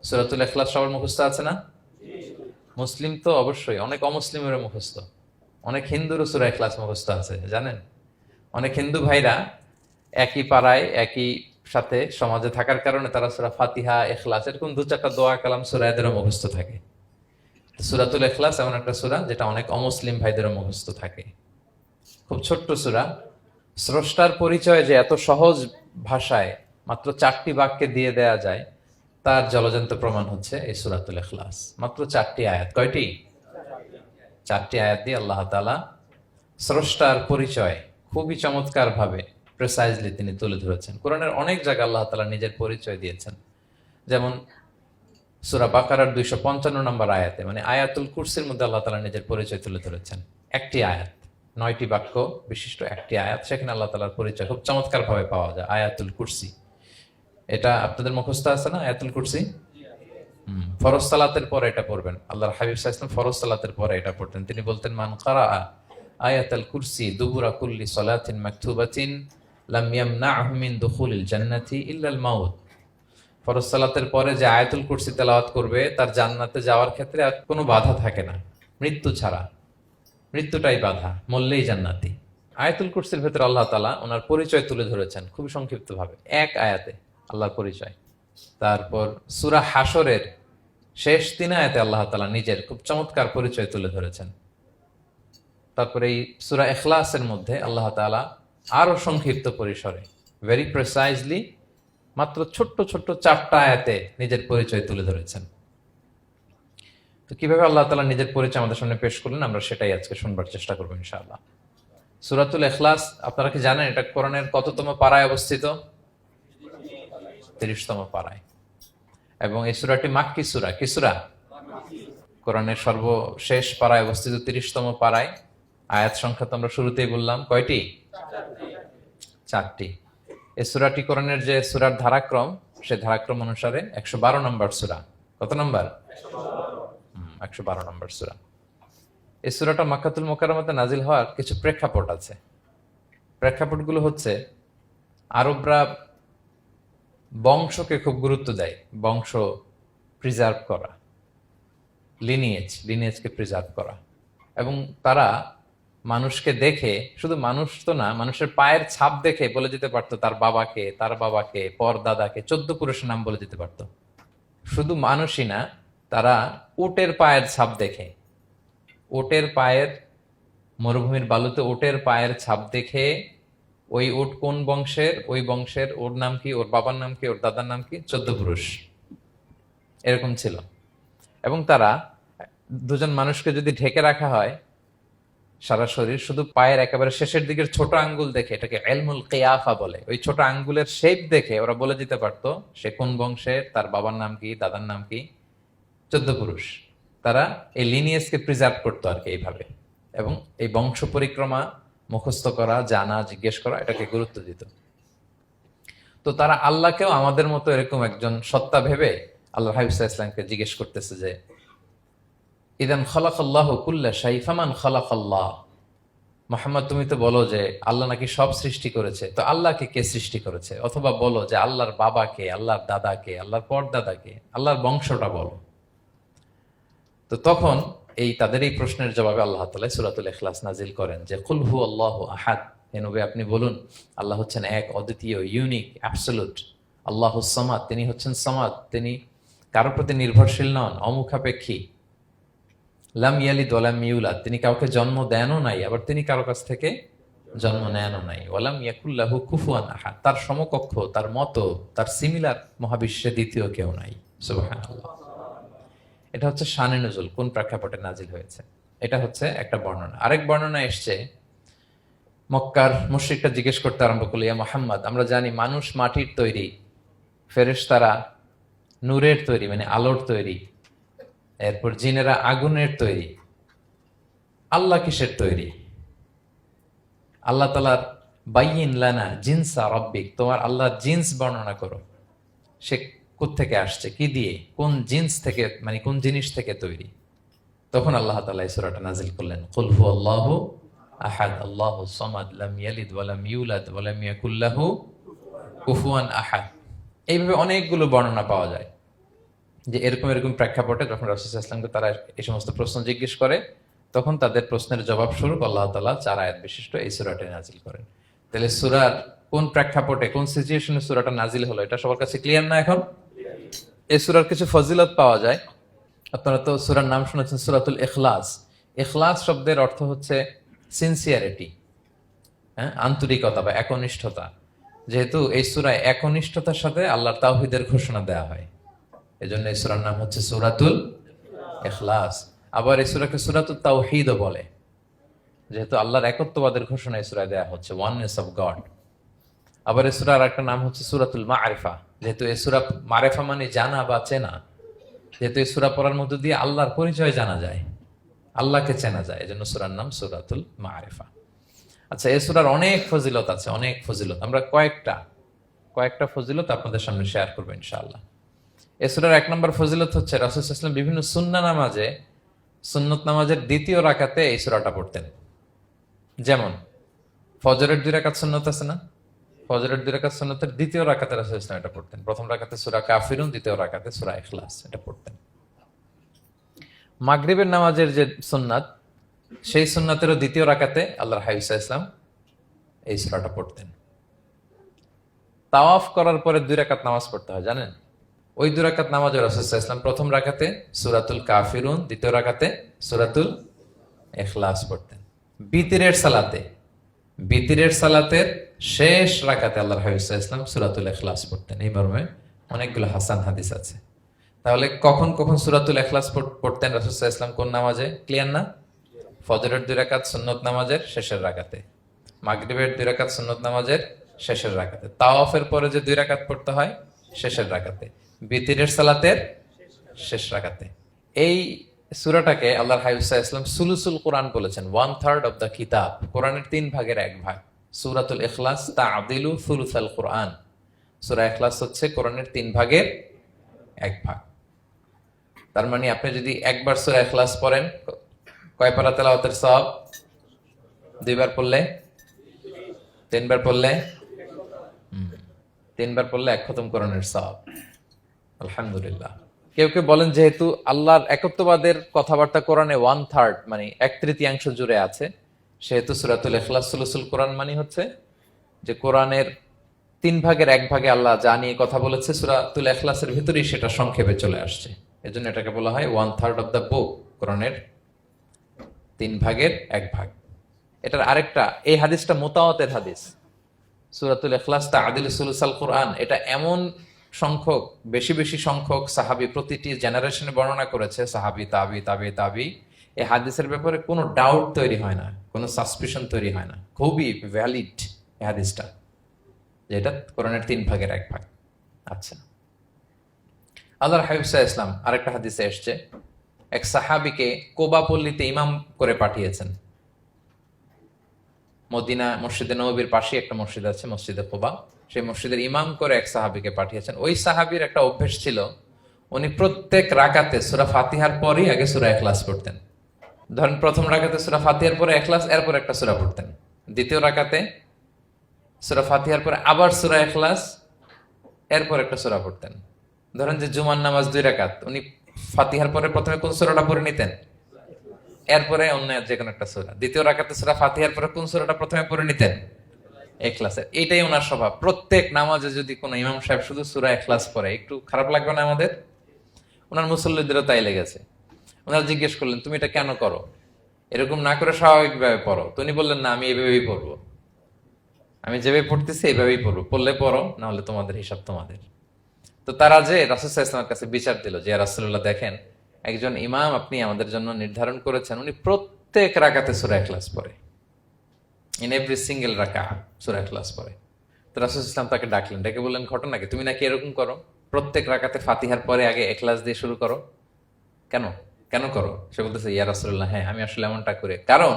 সূরাতুল ইখলাস সবার মুখস্থ আছে না? মুসলিম তো অবশ্যই, অনেক অমুসলিমেরও মুখস্থ, অনেক হিন্দুরও সূরা ইখলাস মুখস্থ আছে জানেন। অনেক হিন্দু ভাইরা একই পাড়ায় একই সাথে সমাজে থাকার কারণে তারা সূরা ফাতিহা, ইখলাস এরকম দু চারটা দোয়া কালাম সূরা এদেরও মুখস্থ থাকে। সূরাতুল ইখলাস এমন একটা সূরা যেটা অনেক অমুসলিম ভাইদেরও মুখস্থ থাকে। খুব ছোট্ট সূরা। স্রষ্টার পরিচয় যে এত সহজ ভাষায় মাত্র 4টি বাক্যে দিয়ে দেয়া যায়, তার জলজন্ত প্রমাণ হচ্ছে এই সূরাতুল ইখলাস। মাত্র 4টি আয়াত। কয়টি? 4টি আয়াত দিয়ে আল্লাহ তাআলা স্রষ্টার পরিচয় খুবই চমৎকার ভাবে প্রেসাইজলি তিনি তুলে ধরেছেন। কোরআনের অনেক জায়গায় আল্লাহ তাআলা নিজের পরিচয় দিয়েছেন। যেমন সূরা বাকারার 255 নম্বর আয়াতে, মানে আয়াতুল কুরসির মধ্যে আল্লাহ তাআলা নিজের পরিচয় তুলে ধরেছেন। একটি আয়াত, 9টি বাক্য বিশিষ্ট একটি আয়াত, সেখানে আল্লাহ তাআলার পরিচয় খুব চমৎকার ভাবে পাওয়া যায়। আয়াতুল কুরসি, এটা আপনাদের মুখস্থ আছে না? আয়াতুল কুরসি ফরজ সালাতের পরে এটা পড়বেন। আল্লাহর হাবিব সাল্লাল্লাহু আলাইহি ওয়াসাল্লাম ফরজ সালাতের পরে এটা পড়তেন। তিনি বলতেন, মান কারাআ আয়াতুল কুরসি দুবুরা কুল্লি সালাতিন মাকতুবাতিন লাম ইয়ামনাহু মিন দুখুলিল জান্নাতি ইল্লাল মাউত। ফরজ সালাতের পরে যে আয়াতুল কুরসি তেলাওয়াত করবে তার জান্নাতে যাওয়ার ক্ষেত্রে আর কোনো বাধা থাকে না, মৃত্যু ছাড়া। মৃত্যুটাই বাধা, মরলেই জান্নাতি। আয়াতুল কুরসির ভেতরে আল্লাহ তাআলা ওনার পরিচয় তুলে ধরেছেন খুবই সংক্ষিপ্ত ভাবে, এক আয়াতে আল্লাহর পরিচয়। তারপর সূরা হাশরের শেষ 3 আয়াতে আল্লাহ তাআলা নিজের খুব চমৎকার পরিচয় তুলে ধরেছেন। তারপরে এই সূরা ইখলাসের মধ্যে আল্লাহ তাআলা আরো সংক্ষিপ্ত পরিসরে, ভেরি প্রিসাইজলি, মাত্র ছোট্ট ছোট্ট 4টা আয়াতে নিজের পরিচয় তুলে ধরেছেন। তো কিভাবে আল্লাহ তাআলা নিজের পরিচয় আমাদের সামনে পেশ করলেন, আমরা সেটাই আজকে শুনবার চেষ্টা করবো ইনশাআল্লাহ। সূরাতুল ইখলাস আপনারা কি জানেন এটা কোরআনের কততম পারায় অবস্থিত? 30তম পারায়। এবং এই সূরাটি মাক্কি সূরা। কি সূরা? কোরআনের সর্বশেষ পারায় অবস্থিত 30তম পারায়। আয়াত সংখ্যা তো আমরা শুরুতেই বললাম, কয়টি? 4টি। এই সূরাটি কোরআনের যে সূরার ধারাক্রম, সে ধারাক্রম অনুসারে 112 নম্বর সূরা। কত নম্বর? 112 নম্বর সূরা। এই সূরাটা মক্কাতুল মুকাররমাতে নাজিল হওয়ার কিছু প্রেক্ষাপট আছে। প্রেক্ষাপটগুলো হচ্ছে, আরবরা বংশকে খুব গুরুত্ব দেয়, বংশ প্রিজার্ভ করা, লিনিয়েজকে প্রিজার্ভ করা। এবং তারা মানুষকে দেখে, শুধু মানুষ তো না, মানুষের পায়ের ছাপ দেখে বলে দিতে পারতো তার বাবাকে, তার বাবাকে, পর দাদাকে, 14 পুরুষের নাম বলে দিতে পারতো। শুধু মানুষই না, তারা উটের পায়ের ছাপ দেখে, উটের পায়ের, মরুভূমির বালুতে উটের পায়ের ছাপ দেখে ওই উট কোন বংশের, ওই বংশের ওর নাম কি, ওর বাবার নাম কি, ওর দাদার নাম কি, 14 পুরুষ এরকম ছিল। এবং তারা দুজন মানুষকে যদি ঢেকে রাখা হয় সারা শরীর, শুধু পায়ের একেবারে শেষের দিকের ছোট আঙ্গুল দেখে, এটাকে ইলমুল কিয়াফা বলে, ওই ছোট আঙ্গুলের শেপ দেখে ওরা বলে দিতে পারতো সে কোন বংশের, তার বাবার নাম কি, দাদার নাম কি, 14 পুরুষ। তারা এই লিনিয়েজকে প্রিজার্ভ করতো আর কি এইভাবে। এবং এই বংশ পরিক্রমা মুখস্থ করা, জানা, জিজ্ঞেস করা, এটাকে গুরুত্ব দিত। তো তারা আল্লাহকেও আমাদের মতো এরকম একজন সত্তা ভেবে আল্লাহ হাবিব সাল্লাল্লাহু আলাইহি ওয়াসাল্লামকে জিজ্ঞেস করতেছে যে, ইদান খালাকাল্লাহু কুল্লা শাই ফামান খালাকাল্লাহ। মুহাম্মদ, তুমি তো বলো যে আল্লাহ নাকি সব সৃষ্টি করেছে, তো আল্লাহকে কে সৃষ্টি করেছে? অথবা বলো যে আল্লাহর বাবাকে, আল্লাহর দাদাকে, আল্লাহর পরদাদাকে, আল্লাহর বংশটা বলো। তো তখন তাদের এই প্রশ্নের জবাবে আল্লাহ তাআলা সূরাতুল ইখলাস নাজিল করেন যে, কুল হু আল্লাহু আহাদ। হে নবী, আপনি বলুন আল্লাহ হচ্ছেন এক, অদ্বিতীয়, ইউনিক, অ্যাবসলিউট। আল্লাহুস সামাদ, তিনি হচ্ছেন সামাদ, তিনি কারোর প্রতি নির্ভরশীল নন, অমুখাপেক্ষী। লাম ইয়ালিদ ওয়া লাম ইউলাদ, তিনি কাউকে জন্ম দেনও নাই, আবার তিনি কারো কাছ থেকে জন্ম নেনও নাই। ওয়া লাম ইয়াকুল লাহু কুফুয়ান আহাদ, তার সমকক্ষ, তার মতো, তার সিমিলার মহাবিশ্বে দ্বিতীয় কেউ নাই। সুবহানাল্লাহ। এটা হচ্ছে শানে নুজুল, কোন প্রেক্ষাপটে নাজিল হয়েছে, এটা হচ্ছে একটা বর্ণনা। আরেক বর্ণনা এসছে, মক্কার মুশরিকরা জিজ্ঞেস করতে আরম্ভ করলো, ইয়া মুহাম্মদ, আমরা জানি মানুষ মাটির তৈরি, ফেরেশতারা নূরের তৈরি, মানে আলোর তৈরি, এরপর জিনেরা আগুনের তৈরি, আল্লাহ কিসের তৈরি? আল্লাহ তাআলার বাইয়িন লানা জিনসা রাব্বিক, তোমার আল্লাহর জিন্স বর্ণনা করো, সে কোত্থেকে আসছে, কি দিয়ে, কোন জিন্স থেকে, মানে কোন জিনিস থেকে তৈরি? তখন আল্লাহ তাআলা এই সূরাটা নাজিল করলেন, কুল হু আল্লাহু আহাদ আল্লাহুস সামাদ লাম ইয়ালিদ ওয়া লাম ইউলাদ ওয়া লাম ইয়াকুল লাহু কুফুয়ান আহাদ। এইভাবে অনেকগুলো বর্ণনা পাওয়া যায়। যে এরকম এরকম প্রেক্ষাপটে যখন রাসূল সাল্লাল্লাহু আলাইহি ওয়াসাল্লামকে তারা এই সমস্ত প্রশ্ন জিজ্ঞেস করে, তখন তাদের প্রশ্নের জবাব স্বরূপ আল্লাহ তাআলা 4 আয়াত বিশিষ্ট এই সূরাটি নাজিল করেন। তাহলে সূরার কোন প্রেক্ষাপটে কোন সিচুয়েশনে সূরাটা নাজিল হলো এটা সবার কাছে ক্লিয়ার না এখন? এই সূরার কিছু ফজিলত পাওয়া যায়। আপনারা তো সূরার নাম শুনেছেন সূরাতুল ইখলাস। ইখলাস শব্দের অর্থ হচ্ছে সিনসিয়ারিটি, হ্যাঁ, আন্তরিকতা বা একনিষ্ঠতা। যেহেতু এই সূরায় একনিষ্ঠতার সাথে আল্লাহর তাওহীদের ঘোষণা দেওয়া হয়, এজন্য এই সূরার নাম হচ্ছে সূরাতুল ইখলাস। আবার এই সূরাকে সূরাতুত তাওহীদও বলে, যেহেতু আল্লাহর একত্ববাদের ঘোষণা এই সূরায় দেওয়া হচ্ছে, ওয়াননেস অফ গড। আবার এই সূরার একটা নাম হচ্ছে সূরাতুল মারিফা, যেহেতু এই সূরা মারিফা মানে জানা বা চেনা, যেহেতু এই সূরা পড়ার মধ্য দিয়ে আল্লাহর পরিচয় জানা যায়, আল্লাহকে চেনা যায়, এজন্য সূরার নাম সূরাতুল মারিফা। আচ্ছা, এই সূরার অনেক ফজিলত আছে, অনেক ফজিলত। আমরা কয়েকটা ফজিলত আপনাদের সামনে শেয়ার করবো ইনশাআল্লাহ। এই সূরার 1 নম্বর ফজিলত হচ্ছে রাসূল সাল্লাল্লাহু আলাইহি ওয়াসাল্লাম বিভিন্ন সুন্নত নামাজের দ্বিতীয় রাকাতে এই সূরাটা পড়তেন। যেমন ফজরের 2 রাকাত সুন্নত আছে না, ফজরের 2 রাকাত সুন্নতের দ্বিতীয় রাকাতে রাসূল সাল্লাল্লাহু আলাইহি ওয়াসাল্লাম এটা পড়তেন। প্রথম রাকাতে সূরা কাফিরুন, দ্বিতীয় রাকাতে সূরা ইখলাস এটা পড়তেন। মাগরিবের নামাজের যে সুন্নাত, সেই সুন্নাতেরও দ্বিতীয় রাকাতে আল্লাহর হাবিব সাল্লাল্লাহু আলাইহি ওয়াসাল্লাম এই সূরাটা পড়তেন। তাওয়াফ করার পরে 2 রাকাত নামাজ পড়তে হয়, জানেন? ওই 2 রাকাত নামাজে রাসূল সাল্লাল্লাহু আলাইহি ওয়াসাল্লাম প্রথম রাকাতে সূরাতুল কাফিরুন, দ্বিতীয় রাকাতে সূরাতুল ইখলাস পড়তেন। বিতিরের সালাতের শেষ রাকাতে আল্লাহর হাবিব সাল্লাল্লাহু আলাইহি ওয়াসাল্লাম সূরাতুল ইখলাস পড়তেন। এই মর্মে অনেকগুলো হাসান হাদিস আছে। তাহলে কখন কখন সূরাতুল ইখলাস পড়তেন রাসূল সাল্লাল্লাহু আলাইহি ওয়াসাল্লাম, কোন নামাজে? ক্লিয়ার না? ফজরের 2 রাকাত সুন্নত নামাজের শেষের রাকাতে, মাগরিবের 2 রাকাত সুন্নত নামাজের শেষের রাকাতে, তাওয়াফের পরে যে 2 রাকাত পড়তে হয় শেষের রাকাতে, বিতিরের সালাতের শেষ রাকাতে। এই সূরাটাকে আল্লাহর হাবিব সাল্লাল্লাহু আলাইহি ওয়াসাল্লাম সুলুসুল কোরআন বলেছেন, 1/3 অফ দ্য কিতাব, কোরআনের 3 ভাগের 1 ভাগ। সূরাতুল ইখলাস তা'দিলু সুলুসাল কোরআন, সূরা ইখলাস হচ্ছে কোরআনের 3 ভাগের 1 ভাগ। তার মানে আপনি যদি একবার সূরা ইখলাস পড়েন, কয় পারা তেলাওয়াতের সওয়াব? 2 বার পড়লে, 3 বার পড়লে, 3 বার পড়লে 1 খতম কোরআনের সওয়াব। আলহামদুলিল্লাহ। কেউ কেউ বলেন যেহেতু আল্লাহর একত্ববাদের কথাবার্তা কোরআনে 1/3 মানে 1/3 জুড়ে আছে, সেহেতু সূরাতুল ইখলাস সুলুসুল কোরআন মানে হচ্ছে যে কোরআনের 3 ভাগের 1 ভাগে আল্লাহ যা নিয়ে কথা বলেছে সূরাতুল ইখলাসের ভিতরেই সেটা সংক্ষেপে চলে আসছে। এজন্য এটাকে বলা হয় 1/3 অফ দ্য বুক, কোরআনের 3 ভাগের 1 ভাগ। এটার আরেকটা, এই হাদিসটা মুতাওয়াতির হাদিস, সূরাতুল ইখলাস তা'দিলু সুলুসাল কোরআন, এটা এমন সংখ্যক, বেশি বেশি সংখ্যক সাহাবী প্রতিটি জেনারেশনে বর্ণনা করেছে, সাহাবী, তাবি, এই হাদিসের ব্যাপারে কোনো ডাউট তৈরি হয় না, কোনো সাসপিশন তৈরি হয় না, খুবই ভ্যালিড এই হাদিসটা, যে এটা কোরআনের 3 ভাগের 1 ভাগ। আচ্ছা, আল্লাহর হাবিব সাল্লাল্লাহু আলাইহি ওয়াসাল্লাম আরেকটা হাদিসে এসেছে, এক সাহাবীকে কোবা পল্লীতে ইমাম করে পাঠিয়েছেন। মদিনা মসজিদে নববীর পাশে একটা মসজিদ আছে, মসজিদে কোবা, সেই মসজিদের ইমাম করে এক সাহাবীকে পাঠিয়েছেন। ওই সাহাবীর একটা অভ্যেস ছিল, উনি প্রত্যেক রাকাতে সূরা ফাতিহার পরেই আগে সূরা ইখলাস পড়তেন। ধরেন প্রথম রাকাতে সূরা ফাতিহার পরে ইখলাস, এরপর একটা সূরা পড়তেন। দ্বিতীয় রাকাতে সূরা ফাতিহার পরে আবার সূরা ইখলাস, এরপর একটা সূরা পড়তেন। ধরেন যে জুমার নামাজ 2 রাকাত, উনি ফাতিহার পরে প্রথমে কোন সূরাটা পড়ে নিতেন, এরপরে অন্য যে কোনো একটা সূরা। দ্বিতীয় রাকাতে সূরা ফাতিহার পরে কোন সূরাটা প্রথমে পড়ে নিতেন? ইখলাসের। এইটাই ওনার স্বভাব। প্রত্যেক নামাজে যদি কোনো ইমাম সাহেব শুধু সূরা ইখলাস পড়ে, একটু খারাপ লাগবে না আমাদের? ওনার মুসল্লিদেরও তাই লেগেছে। ওনারা জিজ্ঞেস করলেন, তুমি এটা কেন করো? এরকম না করে স্বাভাবিকভাবে পড়ো। তো উনি বললেন, না, আমি এইভাবেই পড়বো, আমি যেভাবে পড়তেছি এইভাবেই পড়বো, পড়লে পড়ো, না হলে তোমাদের হিসাব তোমাদের। তো তারা যে রাসূল সাল্লাল্লাহু আলাইহি ওয়াসাল্লামের কাছে বিচার দিল, যে রাসূলুল্লাহ, দেখেন একজন ইমাম আপনি আমাদের জন্য নির্ধারণ করেছেন, উনি প্রত্যেক রাকাতে সূরা ইখলাস পড়ে, ইন এভরি সিঙ্গেল রাকা সূরা ইখলাস পড়ে। তো রাসূল সাল্লাল্লাহু আলাইহি ওয়াসাল্লাম তাকে ডাকলেন, ডেকে বললেন, ঘটনা কি? তুমি নাকি এরকম করো, প্রত্যেক রাকাতে ফাতিহার পরে আগে ইখলাস দিয়ে শুরু করো, কেন কেন করো? সে বলতেছে, ইয়া রাসূলুল্লাহ, হ্যাঁ আমি আসলে এমনটা করে, কারণ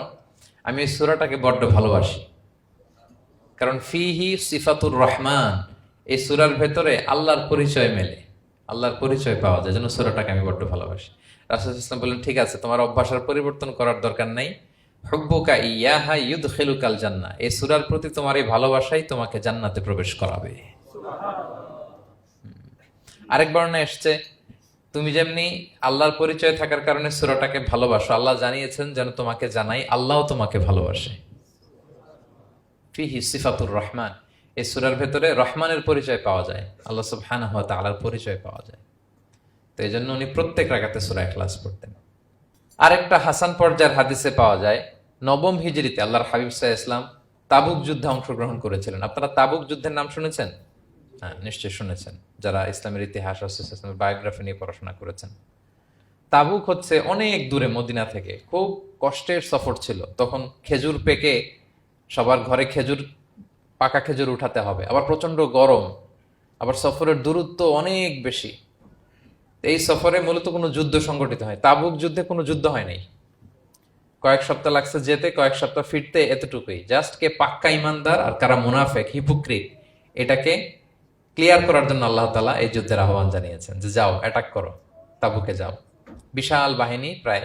আমি এই সূরাটাকে বড্ড ভালোবাসি। কারণ ফিহি সিফাতুর রহমান, এই সূরার ভেতরে আল্লাহর পরিচয় মেলে, আল্লাহর পরিচয় পাওয়া যায়, যেন সূরাটাকে আমি বড্ড ভালোবাসি। রাসূল সাল্লাল্লাহু আলাইহি ওয়াসাল্লাম বললেন, ঠিক আছে, তোমার অভ্যাসের পরিবর্তন করার দরকার নাই, হুব্বুকা ইয়াহা ইউদখিলুকাল জান্নাহ, এই সূরার প্রতি তোমার এই ভালোবাসাই তোমাকে জান্নাতে প্রবেশ করাবে। আরেক বর্ণনায় এসেছে, তুমি যেমনি আল্লাহর পরিচয় থাকার কারণে সূরাটাকে ভালোবাসো, আল্লাহ জানিয়েছেন যেন তোমাকে জানাই আল্লাহও তোমাকে ভালোবাসে। ফিহি সিফাতুর রহমান, এই সূরার ভেতরে রহমানের পরিচয় পাওয়া যায়, আল্লাহ সুবহানাহু ওয়া তাআলার পরিচয় পাওয়া যায়। তো এই জন্য উনি প্রত্যেক রাকাতে সূরা ইখলাস পড়তেন। আরেকটা হাসান পর্যায়ের হাদিসে পাওয়া যায়, নবম হিজরিতে আল্লাহর হাবিব সাল্লাল্লাহু আলাইহি ওয়াসাল্লাম তাবুক যুদ্ধে অংশগ্রহণ করেছিলেন। আপনারা তাবুক যুদ্ধের নাম শুনেছেন? হ্যাঁ, নিশ্চয়ই শুনেছেন, যারা ইসলামের ইতিহাস, ইসলামের বায়োগ্রাফি নিয়ে পড়াশোনা করেছেন। তাবুক হচ্ছে অনেক দূরে মদিনা থেকে, খুব কষ্টের সফর ছিল। তখন খেজুর পেকে সবার ঘরে খেজুর, পাকা খেজুর উঠাতে হবে, আবার প্রচন্ড গরম, আবার সফরের দূরত্ব অনেক বেশি। এই সফরে মূলত কোনো যুদ্ধ সংগঠিত হয়, তাবুক যুদ্ধে কোনো যুদ্ধ হয় নাই। কয়েক সপ্তাহ লাগছে যেতে, কয়েক সপ্তাহ ফিরতে, এতটুকুই। জাস্ট কে পাক্কা ইমানদার আর কারা মুনাফেক, হিপোক্রিট, এটাকে ক্লিয়ার করার জন্য আল্লাহ তাআলা এই যুদ্ধের আহ্বান জানিয়েছেন যে যাও, অ্যাটাক করো, তাবুকে যাও। বিশাল বাহিনী, প্রায়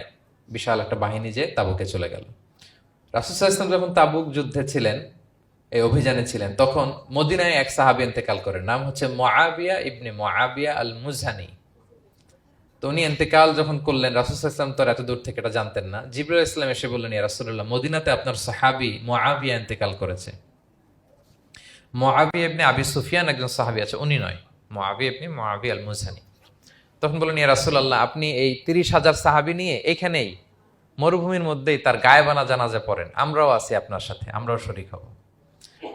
বিশাল একটা বাহিনী যে তাবুকে চলে গেল। রাসূল সাল্লাল্লাহু আলাইহি ওয়াসাল্লাম যখন তাবুক যুদ্ধে ছিলেন, এই অভিযানে ছিলেন, তখন মদিনায় এক সাহাবী ইন্তেকাল করেন, নাম হচ্ছে মুআবিয়া ইবনে মুআবিয়া আল মুজহানি। তো উনি ইন্তেকাল যখন করলেন, রাসূল সাল্লাল্লাহু আলাইহি ওয়াসাল্লাম তো এত দূর থেকে এটা জানতেন না। জিবরাইল আলাইহিস সালাম এসে বললেন, ইয়া রাসূলুল্লাহ, মদিনাতে আপনার সাহাবী মুআবিয়া ইন্তেকাল করেছে। মুআবিয়া ইবনে আবি সুফিয়ান একজন সাহাবী আছে, উনি নয়, মুআবিয়া ইবনে মুআবিয়া আল মুজহানি। তখন বললেন, ইয়া রাসূলুল্লাহ, আপনি এই ৩০,০০০ সাহাবী নিয়ে এখানেই মরুভূমির মধ্যেই তার গায়েবানা জানাজা পড়েন, আমরাও আছি আপনার সাথে, আমরাও শরীক হব।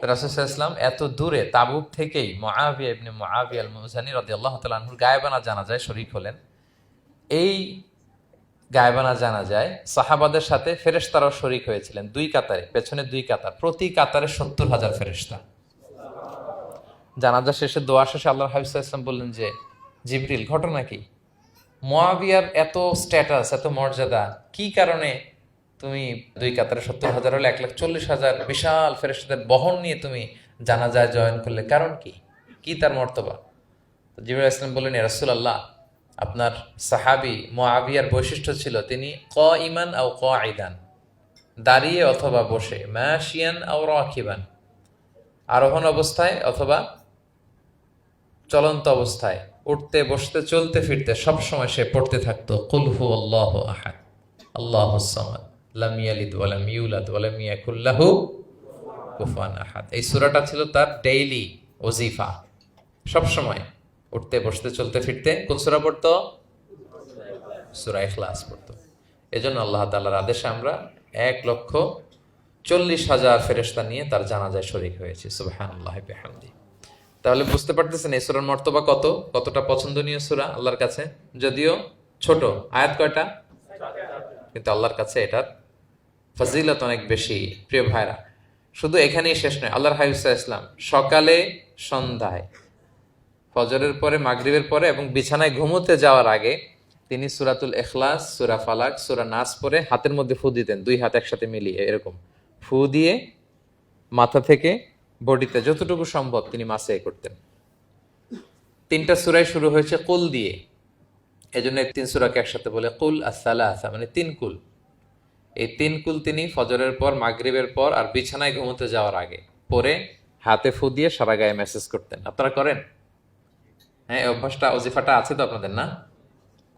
রাসূল সাল্লাল্লাহু আলাইহি ওয়াসাল্লাম এত দূরে তাবুক থেকেই মুআবিয়া ইবনে মুআবিয়া আল মুজহানি রাদিয়াল্লাহু তাআলা আনহুর গায়েবানা জানাজায় শরীক হলেন। এই গায়েবানা জানাজায় সাহাবাদের সাথে ফেরেশতারাও শরীক হয়েছিলেন, দুই কাতারে, পেছনে দুই কাতার, প্রতি কাতারে ৭০,০০০ ফেরেশতা। জানাজা শেষে, দোয়া শেষে আল্লাহর হাবিব সাল্লাল্লাহু আলাইহি ওয়াসাল্লাম বললেন যে, জিবরিল, ঘটনা কি? মুআবিয়ার এত স্ট্যাটাস, এত মর্যাদা, কি কারণে তুমি দুই কাতারে ৭০,০০০ হলে ১,৪০,০০০ বিশাল ফেরেশতাদের বহন নিয়ে তুমি জানাজায় জয়েন করলে, কারণ কি? কি তার মর্তবা? তো জিবরাইল আলাইহিস সালাম বললেন, ইয়া রাসূলুল্লাহ, আপনার সাহাবী মুআবিয়ার বৈশিষ্ট্য ছিল তিনি কাইমান আও কাঈদান, দাঁড়িয়ে অথবা বসে, মাশিয়ান আও রাকিবান, আরোহণ অবস্থায় অথবা চলন্ত অবস্থায়, উঠতে বসতে চলতে ফিরতে সবসময় সে পড়তে থাকতো কুল হুয়াল্লাহু আহাদ আল্লাহুস সামাদ লাম ইয়ালিদ ওয়া লাম ইউলাদ ওয়া লাম ইয়াকুল লাহু কুফুয়ান আহাদ। এই সূরাটা ছিল তার ডেইলি ওজিফা, সবসময় উঠতে বসতে চলতে ফিরতে কোন সূরা পড়তো? সূরা ইখলাস পড়তো। এজন্য আল্লাহ তাআলার আদেশে আমরা ১,৪০,০০০ ফেরেশতা নিয়ে তার জানাজায় শরীক হয়েছি। সুবহানাল্লাহি ওয়া বিহামদিহি। তাহলে বুঝতে পারতেছেন এই সূরার মর্তবা কতটা পছন্দনীয় সূরা আল্লাহর কাছে। যদিও ছোট আয়াত, কয়টা? কিন্তু আল্লাহর কাছে এটার ফজিলত অনেক বেশি। প্রিয় ভাইরা, শুধু এখানেই শেষ নয়, আল্লাহর হাবিব সাল্লাল্লাহু আলাইহি ওয়াসাল্লাম সকালে, সন্ধ্যায়, ফজরের পরে, মাগরিবের পরে এবং বিছানায় ঘুমোতে যাওয়ার আগে তিনি সূরাতুল ইখলাস, সূরা ফালাক, সূরা নাস পড়ে হাতের মধ্যে ফু দিতেন, দুই হাত একসাথে মিলিয়ে এরকম ফু দিয়ে মাথা থেকে বডিতে যতটুকু সম্ভব তিনি মাসে করতেন। ৩টা সূরাই শুরু হয়েছে কুল দিয়ে, এজন্য ৩ সূরাকে একসাথে বলে কুল আস-সালাসা, মানে ৩ কুল। এই ৩ কুল তিনি ফজরের পর, মাগরিবের পর আর বিছানায় ঘুমোতে যাওয়ার আগে পরে হাতে ফু দিয়ে সারা গায়ে মেসেজ করতেন। আপনারা করেন? হ্যাঁ, এই অভ্যাসটা, ওজিফাটা আছে তো আপনাদের, না?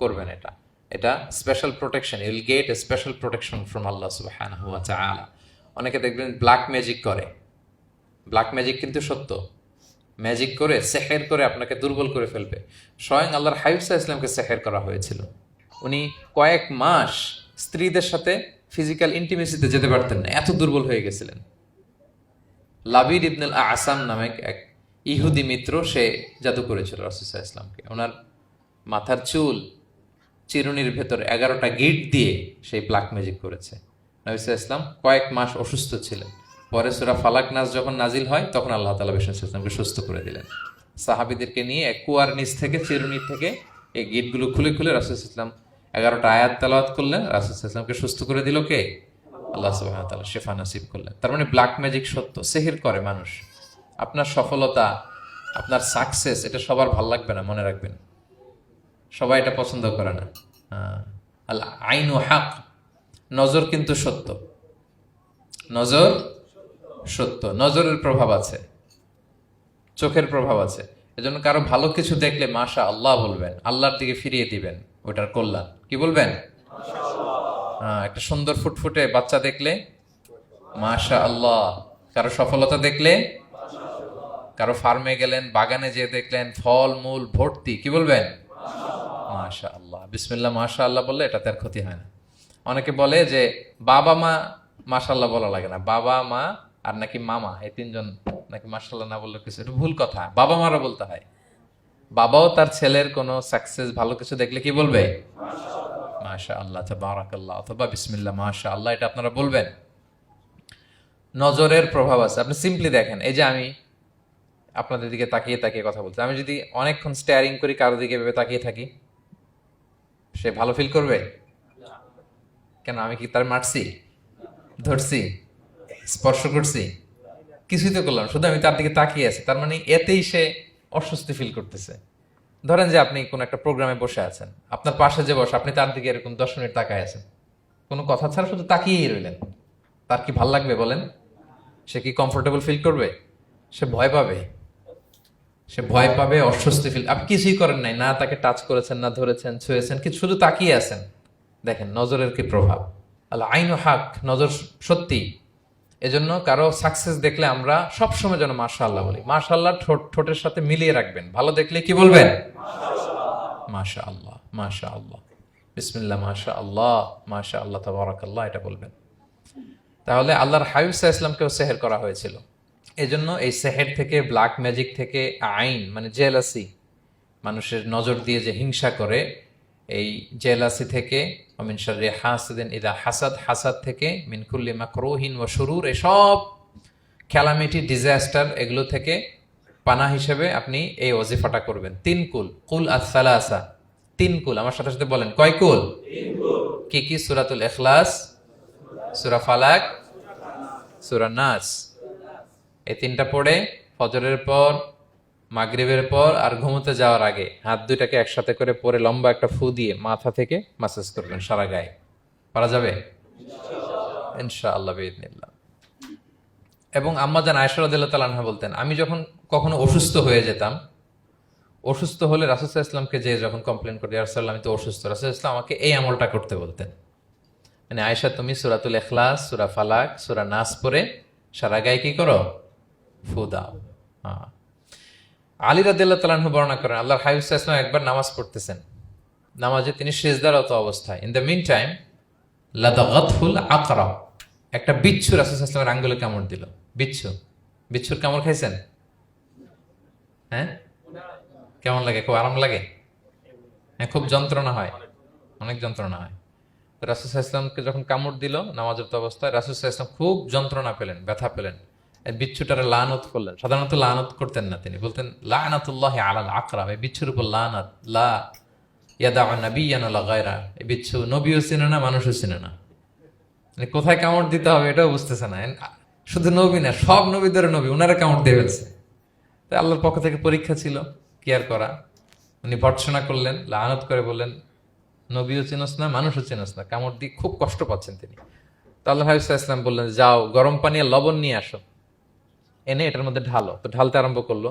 করবেন এটা। এটা special protection, you will get a special protection from আল্লাহ সুবহানাহু ওয়া তাআলা। অনেকে দেখবেন ব্ল্যাক ম্যাজিক করে। ব্ল্যাক ম্যাজিক কিন্তু সত্য, ম্যাজিক করে, সেহের করে আপনাকে দুর্বল করে ফেলবে। স্বয়ং আল্লাহর হাবিব সাল্লাল্লাহু আলাইহি ওয়াসাল্লামকে সেহের করা হয়েছিল। উনি কয়েক মাস স্ত্রীদের সাথে ফিজিক্যাল ইন্টিমেসিতে যেতে পারতেন না, এত দুর্বল হয়ে গেছিলেন। লাবিদ ইবনুল আসাম নামে এক ইহুদি মিত্র, সে জাদু করেছিল রাসূল সাল্লাল্লাহু আলাইহি ওয়াসাল্লামকে। ওনার মাথার চুল, চিরুনির ভেতর 11টা গিট দিয়ে সেই ব্ল্যাক ম্যাজিক করেছে। নবী সাল্লাল্লাহু আলাইহি ওয়াসাল্লাম কয়েক মাস অসুস্থ ছিলেন। পরে সূরা ফালাক নাস যখন নাজিল হয়, তখন আল্লাহ তাআলা রাসূল সাল্লাল্লাহু আলাইহি ওয়াসাল্লামকে সুস্থ করে দিলেন। সাহাবীদেরকে নিয়ে এক কুয়ার নিচ থেকে, চিরুনি থেকে এই গিটগুলো খুলে খুলে রাসূল সাল্লাল্লাহু আলাইহি ওয়াসাল্লাম 11টা আয়াত তেলাওয়াত করলেন। রাসূল সাল্লাল্লাহু আলাইহি ওয়াসাল্লামকে সুস্থ করে দিল কে? আল্লাহ সুবহানাহু ওয়া তাআলা শিফা নসিব করলেন। তার মানে ব্ল্যাক ম্যাজিক সত্য, সিহির করে মানুষ। আপনার সফলতা, আপনার সাকসেস, এটা সবার ভাল লাগবে না, মনে রাখবেন। সবাই এটা পছন্দ করে না। আল আইনু হক, নজর কিন্তু সত্য, নজর সত্য, নজরের প্রভাব আছে, চোখের প্রভাব আছে। এজন্য কারো ভালো কিছু দেখলে মাশা আল্লাহ বলবেন, আল্লাহর দিকে ফিরিয়ে দিবেন ওটার কল্যাণ। কি বলবেন? একটা সুন্দর ফুটফুটে বাচ্চা দেখলে মাশা আল্লাহ। কারো সফলতা দেখলে, কারো ফার্মে গেলেন, বাগানে যেয়ে দেখলেন ফল মূল ভর্তি, কি বলবেন? মাশা আল্লাহ। বিসমিল্লাহ মাশা আল্লাহ বললে এটাতে আর ক্ষতি হয় না। অনেকে বলে যে বাবা মা মাশাআল্লাহ বলা লাগে না, বাবা মা আর নাকি মামা, এই তিনজন নাকি মাশাআল্লাহ না বললে কিছু, এটা ভুল কথা। বাবা মারা বলতে হয়। বাবাও তার ছেলের কোনো সাকসেস ভালো কিছু দেখলে কি বলবে? মাশা আল্লাহ তাবারাকাল্লাহ, অথবা বিসমিল্লাহ মাশা আল্লাহ, এটা আপনারা বলবেন। নজরের প্রভাব আছে। আপনি সিম্পলি দেখেন, এই যে আমি আপনাদের দিকে তাকিয়ে তাকিয়ে কথা বলছি, আমি যদি অনেকক্ষণ স্টেয়ারিং করি, কারো দিকে ভেবে তাকিয়ে থাকি, সে ভালো ফিল করবে? কেন, আমি কি তার মারছি, ধরছি, স্পর্শ করছি? কিছুই তো করলাম, শুধু আমি তার দিকে তাকিয়ে আছি, তার মানে এতেই সে অস্বস্তি ফিল করতেছে। ধরেন যে আপনি কোন একটা প্রোগ্রামে বসে আছেন, আপনার পাশে যে বসে, আপনি তার দিকে এরকম 10 মিনিট তাকায় আছেন, কোনো কথা ছাড়া শুধু তাকিয়েই রইলেন, তার কি ভাল লাগবে বলেন? সে কি কমফোর্টেবল ফিল করবে? সে ভয় পাবে, সে ভয় পাবে, অস্বস্তি ফিল। আপনি কিছুই করেন নাই, না তাকে টাচ করেছেন, না ধরেছেন, ছুঁয়েছেন, কিন্তু শুধু তাকিয়ে আছেন। দেখেন নজরের কি প্রভাব। আল্লাহ আইন হাক, নজর সত্যি। এজন্য কারো সাকসেস দেখলে আমরা সবসময় যেন মাশাআল্লাহ বলি। মাশাআল্লাহ ঠোঁটের সাথে মিলিয়ে রাখবেন। ভালো দেখলে কি বলবেন? মাশাআল্লাহ, মাশাআল্লাহ, বিসমিল্লাহ মাশাআল্লাহ, মাশাআল্লাহ তাবারাকাল্লাহ, এটা বলবেন। তাহলে আল্লাহর হাবিব সাল্লাল্লাহু আলাইহি ওয়াসাল্লামকেও সেহের করা হয়েছিল। এজন্য এই সেহের থেকে, ব্ল্যাক ম্যাজিক থেকে, আইন মানে জেলাসি, মানুষের নজর দিয়ে যে হিংসা করে, এই জেলাসি থেকে, মিন শাররি হাসিদিন ইযা হাসাদ, হাসাদ থেকে, মিন কুল্লি মাকরুহিন ওয়া শুরুর, এসব ক্যালামিটি, ডিজাস্টার, এগুলো থেকে পানাহ হিসেবে আপনি এই ওয়াজিফাটা করবেন। 3 কুল, কুল আস-সালাসা, 3 কুল। আমার সাথে সাথে বলেন, কয় কুল? 3 কুল। কি কি? সূরাতুল ইখলাস, সূরা ফালাক, সূরা নাস। এই 3টা পড়ে ফজরের পর, মাগরিবের পর আর ঘুমোতে যাওয়ার আগে হাত দুইটাকে একসাথে করে পরে লম্বা একটা ফু দিয়ে মাথা থেকে মাসাজ করবেন সারা গায়ে। পারা যাবে ইনশাআল্লাহ বিইذনিল্লাহ। এবং আম্মা জান আয়েশা রাদিয়াল্লাহু তাআলা আনহা বলতেন, আমি যখন কখনো অসুস্থ হয়ে যেতাম, অসুস্থ হলে রাসূল সাল্লাল্লাহু আলাইহি ওয়াসাল্লামকে যে যখন কমপ্লেন করি, ইয়া রাসূলুল্লাহ আমি তো অসুস্থ, রাসূল সাল্লাল্লাহু আলাইহি ওয়াসাল্লাম আমাকে এই আমলটা করতে বলতেন। মানে আয়েশা, তুমি সূরাতুল ইখলাস, সূরা ফালাক, সূরা নাস পড়ে সারা গায়ে কি করো? ফু দাও। হ্যাঁ। আলী রাদিয়াল্লাহু তাআলা আনহু বর্ণনা করেন, আল্লাহর হাবিব সাল্লাল্লাহু আলাইহি ওয়াসাল্লাম একবার নামাজ পড়তেছেন, নামাজে তিনি সিজদারত অবস্থায়, ইন দ্য মিন টাইম লাদাগাতহুল আকরা, একটা বিচ্ছু রাসূল সাল্লাল্লাহু আলাইহি ওয়াসাল্লামের আঙ্গুলে কামড় দিল। বিচ্ছু, বিচ্ছুর কামড় খাইছেন? হ্যাঁ, কেমন লাগে? খুব আরাম লাগে? হ্যাঁ, খুব যন্ত্রণা হয়, অনেক যন্ত্রণা হয়। রাসূল সাল্লাল্লাহু আলাইহি ওয়াসাল্লামকে যখন কামড় দিল নামাজরত অবস্থায়, রাসূল সাল্লাল্লাহু আলাইহি ওয়াসাল্লাম খুব যন্ত্রণা পেলেন, ব্যথা পেলেন। এই বিচ্ছুটারে লানত করলেন। সাধারণত লানত করতেন না, তিনি বলতেন লানাতুল্লাহি আলাল আকরাব, এই বিচ্ছুর উপর লানাত, লা ইয়াদাউ নাবিয়্যান ওয়ালা গায়রা। এই বিচ্ছু নবীও চিনে না, মানুষও চিনে না, মানে কোথায় কামড় দিতে হবে এটাও বুঝতেছে না। শুধু নবী না, সব নবীদের নবী, উনারা কামড় দিয়ে ফেলছে। তাই আল্লাহর পক্ষ থেকে পরীক্ষা ছিল, কেয়ার করা। উনি ভর্ৎসনা করলেন, লানত করে বললেন, নবীও চিনস না, মানুষও চিনস না, কামড় দিয়ে খুব কষ্ট পাচ্ছেন তিনি। তো আল্লাহ হাবিব সাল্লাল্লাহু আলাইহি ওয়াসাল্লাম বললেন, যাও গরম পানি আর লবণ নিয়ে আসো, এনে এটার মধ্যে ঢালো। তো ঢালতে আরম্ভ করলো।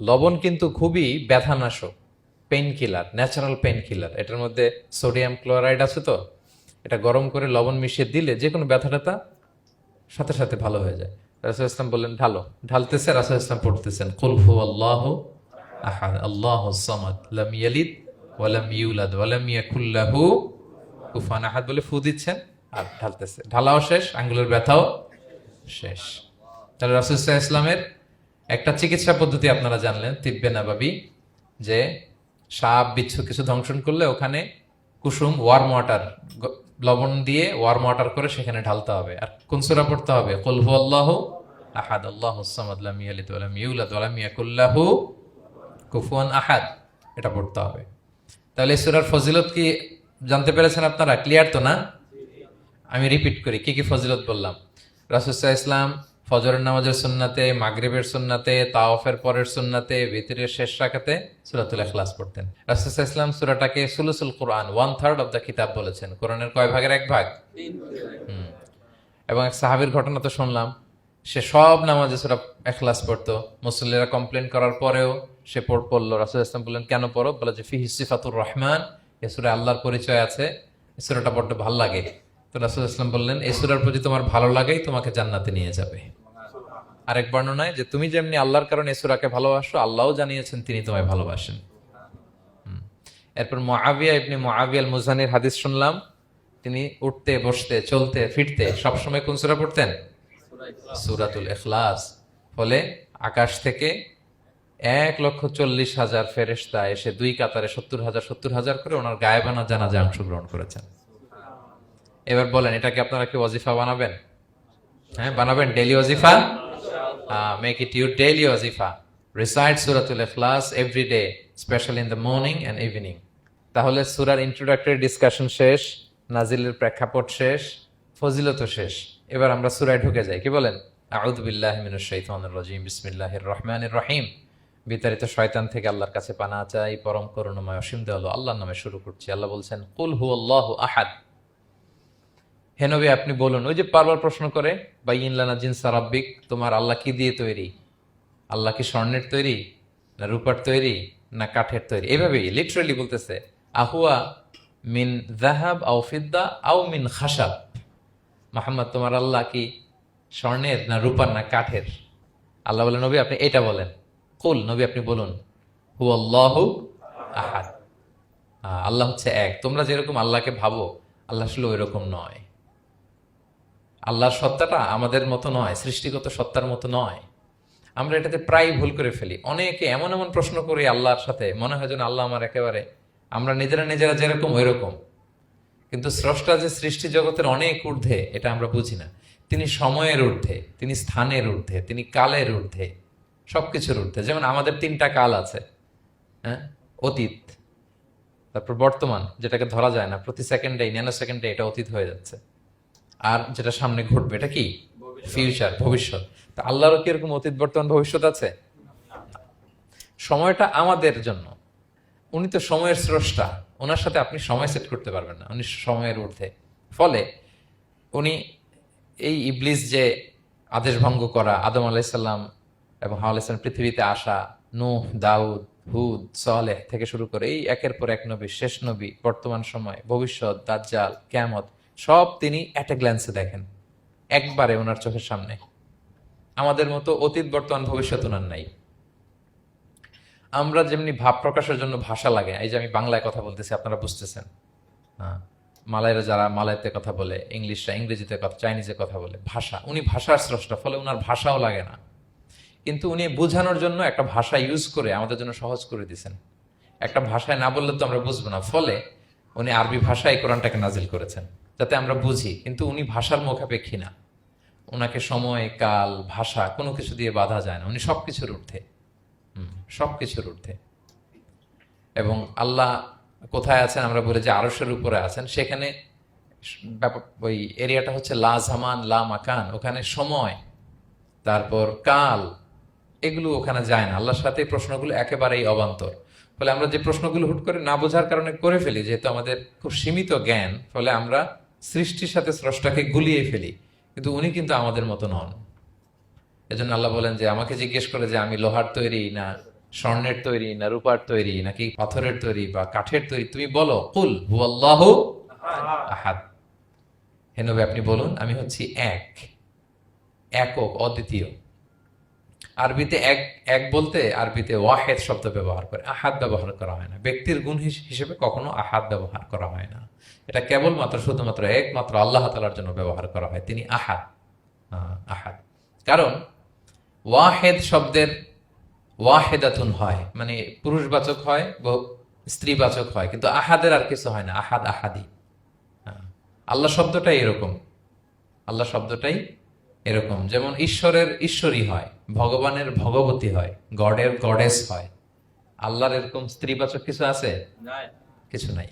লবণ কিন্তু খুবই ব্যথানাশক, painkiller, natural painkiller. এটার মধ্যে সোডিয়াম ক্লোরাইড আছে, তো এটা গরম করে লবণ মিশিয়ে দিলে যে কোনো ব্যথা ট্যাথা সাথে সাথে ভালো হয়ে যায়। রাসূল ইসলাম বললেন ঢালো। ঢালতেছে, রাসূল ইসলাম পড়তেছেন কুল হুয়াল্লাহু আহাদ আল্লাহুস সামাদ লাম ইয়ালিদ ওয়া লাম ইউলাদ ওয়া লাম ইয়াকুল লাহু কুফুয়ান আহাদ বলে ফু দিচ্ছেন আর ঢালতেছে। ঢালাও শেষ, আঙ্গুলের ব্যথাও শেষ। তাহলে রাসূল সাল্লাল্লাহু আলাইহি ওয়াসাল্লামের একটা চিকিৎসা পদ্ধতি আপনারা জানলেন, তিব্বে নাবাবী, যে সাপ বিচ্ছু কিছু ধ্বংসন করলে ওখানে কুসুম ওয়ার্ম ওয়াটার, লবণ দিয়ে ওয়ার্ম ওয়াটার করে সেখানে ঢালতে হবে। আর কোন সূরা পড়তে হবে? কুল হুয়াল্লাহু আহাদ আল্লাহুস সামাদ লাম ইয়ালিদ ওয়া লাম ইউলাদ ওয়া লাম ইয়াকুল লাহু কুফুয়ান আহাদ, এটা পড়তে হবে। তাহলে এই সূরার ফজিলত কি জানতে পেরেছেন আপনারা? ক্লিয়ার তো না? আমি রিপিট করি, কি কি ফজিলত বললাম। রাসূল সাল্লাল্লাহু আলাইহি ওয়াসাল্লাম ফজরের নামাজের সুন্নাতে, মাগরিবের সুন্নাতে, তাওয়াফের পরের সুন্নাতে, ভিতরের শেষ রাকাতে সূরাতুল ইখলাস পড়তেন। রাসূল সাল্লাল্লাহু আলাইহি ওয়াসাল্লাম সূরাটাকে সুলুসুল কোরআন, 1/3 অফ দ্য কিতাব বলেছেন। কোরআনের কয় ভাগের এক ভাগ? এবং এক সাহাবীর ঘটনা তো শুনলাম, সে সব নামাজে সূরা ইখলাস পড়তো, মুসল্লিরা কমপ্লেন করার পরেও সে পড়লো। রাসূল ইসলাম বললেন কেন পড়ো? বলে যে ফিহি সিফাতুর রহমান, এ সূরায় আল্লাহর পরিচয় আছে, এই সূরাটা বড্ড ভালো লাগে। তো রাসূল ইসলাম বললেন এই সূরার প্রতি তোমার ভালো লাগেই তোমাকে জান্নাতে নিয়ে যাবে। আরেক বর্ণনায় যে তুমি যেমনি আল্লাহর কারণে এই সূরাকে ভালোবাসো, আল্লাহও জানিয়েছেন তিনি তোমায় ভালোবাসেন। এরপর মুআবিয়া ইবনে মুআবিয়া আল মুজানির হাদিস শুনলাম, তিনি উঠতে বসতে চলতে ফিরতে সবসময় কোন সূরা পড়তেন? সূরাতুল ইখলাস। ফলে আকাশ থেকে 1,40,000 ফেরেশতা এসে দুই কাতারে 70,000 করে ওনার গায়েবানা জানাজায় অংশগ্রহণ করেছেন। এবার বলেন এটাকে আপনারা কি ওয়াজিফা বানাবেন? হ্যাঁ, বানাবেন ডেইলি ওয়াজিফা। মেক ইট ইউর ডেইলি ওয়াজিফা। রিসাইট সূরাতুল ইখলাস every day, specially in the morning and evening. তাহলে সূরার ইন্ট্রোডাক্টরি ডিসকাশন শেষ, নাজিলের প্রেক্ষাপট শেষ, ফজিলত শেষ। এবার আমরা সূরায় ঢুকে যাই। কি বলেন? আউযু বিল্লাহি মিনাশ শাইতানির রাজিম, বিসমিল্লাহির রহমানির রহিম। বিতাড়িত শয়তান থেকে আল্লাহর কাছে পানা চাই, পরম করুণাময় অসীম দয়ালু আল্লাহর নামে শুরু করছি। আল্লাহ বলছেন কুল হুয়াল্লাহু আহাদ। হে নবী আপনি বলুন, ওই যে বারবার প্রশ্ন করে বাইয়িন লানা জিনসা রাব্বিক, তোমার আল্লাহ কি দিয়ে তৈরি? আল্লাহ কি স্বর্ণের তৈরি, না রূপার তৈরি, না কাঠের তৈরি? এভাবেই লিটারালি বলতেছে আহুয়া মিন যাহাব আও ফিদ্দা আও মিন খাশাব। মুহাম্মদ তোমার আল্লাহ কি স্বর্ণের, না রূপার, না কাঠের? আল্লাহ বলেন নবী আপনি এটা বলেন। কুল, নবী আপনি বলুন হুয়াল্লাহু আহাদ, আল্লাহ হচ্ছে এক। তোমরা যেরকম আল্লাহকে ভাবো আল্লাহ আসলে ওই রকম নয়। আল্লাহর সত্তাটা আমাদের মতো নয়, সৃষ্টিগত সত্তার মতো নয়। আমরা এটাতে প্রায় ভুল করে ফেলি। অনেকে এমন এমন প্রশ্ন করি আল্লাহর সাথে, মনে হয় যেন আল্লাহ আমার একেবারে, আমরা নিজেরা নিজেরা যেরকম ওই রকম। কিন্তু স্রষ্টা যে সৃষ্টি জগতের অনেক ঊর্ধ্বে, এটা আমরা বুঝি না। তিনি সময়ের ঊর্ধ্বে, তিনি স্থানের ঊর্ধ্বে, তিনি কালের ঊর্ধ্বে, সবকিছুর ঊর্ধ্বে। যেমন আমাদের 3টা কাল আছে, হ্যাঁ, অতীত, তারপর বর্তমান যেটাকে ধরা যায় না, প্রতি সেকেন্ডে ন্যানো সেকেন্ডে এটা অতীত হয়ে যাচ্ছে, আর যেটা সামনে ঘটবে এটা কি? ফিউচার, ভবিষ্যৎ। তা আল্লাহরও কি এরকম অতীত বর্তমান ভবিষ্যৎ আছে? সময়টা আমাদের জন্য, উনি তো সময়ের স্রষ্টা, ওনার সাথে আপনি সময় সেট করতে পারবেন না, উনি সময়ের ঊর্ধ্বে। ফলে উনি এই ইবলিস যে আদেশ ভঙ্গ করা, আদম আলাইসাল্লাম এবং হাওয়া আলাইসাল্লাম পৃথিবীতে আসা, নূহ, দাউদ, হুদ, সালেহ থেকে শুরু করে এই একের পর এক নবী, শেষ নবী, বর্তমান সময়, ভবিষ্যৎ, দাজ্জাল, কিয়ামত, সব তিনি অ্যাট এ গ্ল্যান্সে দেখেন, একবারে ওনার চোখের সামনে। আমাদের মতো অতীত বর্তমান ভবিষ্যৎ ওনার নাই। আমরা যেমনি ভাব প্রকাশের জন্য ভাষা লাগে, এই যে আমি বাংলায় কথা বলতেছি আপনারা বুঝতেছেন, হ্যাঁ, মালাইরা যারা মালাইতে কথা বলে, ইংলিশরা ইংরেজিতে কথা, চাইনিজে কথা বলে, ভাষা, উনি ভাষার স্রষ্টা, ফলে ওনার ভাষাও লাগে না। কিন্তু উনি বোঝানোর জন্য একটা ভাষা ইউজ করে আমাদের জন্য সহজ করে দিয়েছেন। একটা ভাষায় না বললে তো আমরা বুঝবো না, ফলে উনি আরবি ভাষায় কোরআনটাকে নাজিল করেছেন যাতে আমরা বুঝি। কিন্তু উনি ভাষার মুখাপেক্ষী না, ওনাকে সময়, কাল, ভাষা কোনো কিছু দিয়ে বাধা যায় না, উনি সবকিছুর ঊর্ধ্বে, সবকিছুর ঊর্ধ্বে। এবং আল্লাহ কোথায় আছেন আমরা বলি যে আরশের উপরে আছেন, সেখানে ওই এরিয়াটা হচ্ছে লা জামান লা মাকান, ওখানে সময়, তারপর কাল, এগুলো ওখানে যায় না। আল্লাহর সাথে এই প্রশ্নগুলো একেবারেই অবান্তর। ফলে আমরা যে প্রশ্নগুলো হুট করে না বোঝার কারণে করে ফেলি, যেহেতু আমাদের খুব সীমিত জ্ঞান, ফলে আমরা সৃষ্টির সাথে স্রষ্টাকে গুলিয়ে ফেলি। কিন্তু উনি কিন্তু আমাদের মতো নন। এজন্য আল্লাহ বলেন যে আমাকে জিজ্ঞেস করে যে আমি লোহার তৈরি, না স্বর্ণের তৈরি, না রূপার তৈরি, নাকি পাথরের তৈরি বা কাঠের তৈরি, তুমি বলো কুল হুয়াল্লাহু আহাদ। হে নবী আপনি বলুন আমি হচ্ছি এক, একক, অদ্বিতীয়। আরবিতে এক, এক বলতে আরবিতে ওয়াহেদ শব্দ ব্যবহার করে, আহাদ ব্যবহার করা হয় না। ব্যক্তির গুণ হিসেবে কখনো আহাদ ব্যবহার করা হয় না। এটা কেবলমাত্র শুধুমাত্র একমাত্র আল্লাহ তাআলার জন্য ব্যবহার করা হয়, তিনি আহাদ। আহাদ কারণ ওয়াহেদ শব্দের ওয়াহেদাতুন হয়, মানে পুরুষবাচক হয়, স্ত্রীবাচক হয়, কিন্তু আহাদের আর কিছু হয় না, আহাদ আহাদি। আল্লাহ শব্দটাই এরকম, আল্লাহ শব্দটাই এরকম। যেমন ঈশ্বরের ঈশ্বরী হয়, ভগবানের ভগবতী হয়, গডের গডেস হয়। আল্লাহর এরকম স্ত্রীবাচক কিছু আছে? কিছু নাই।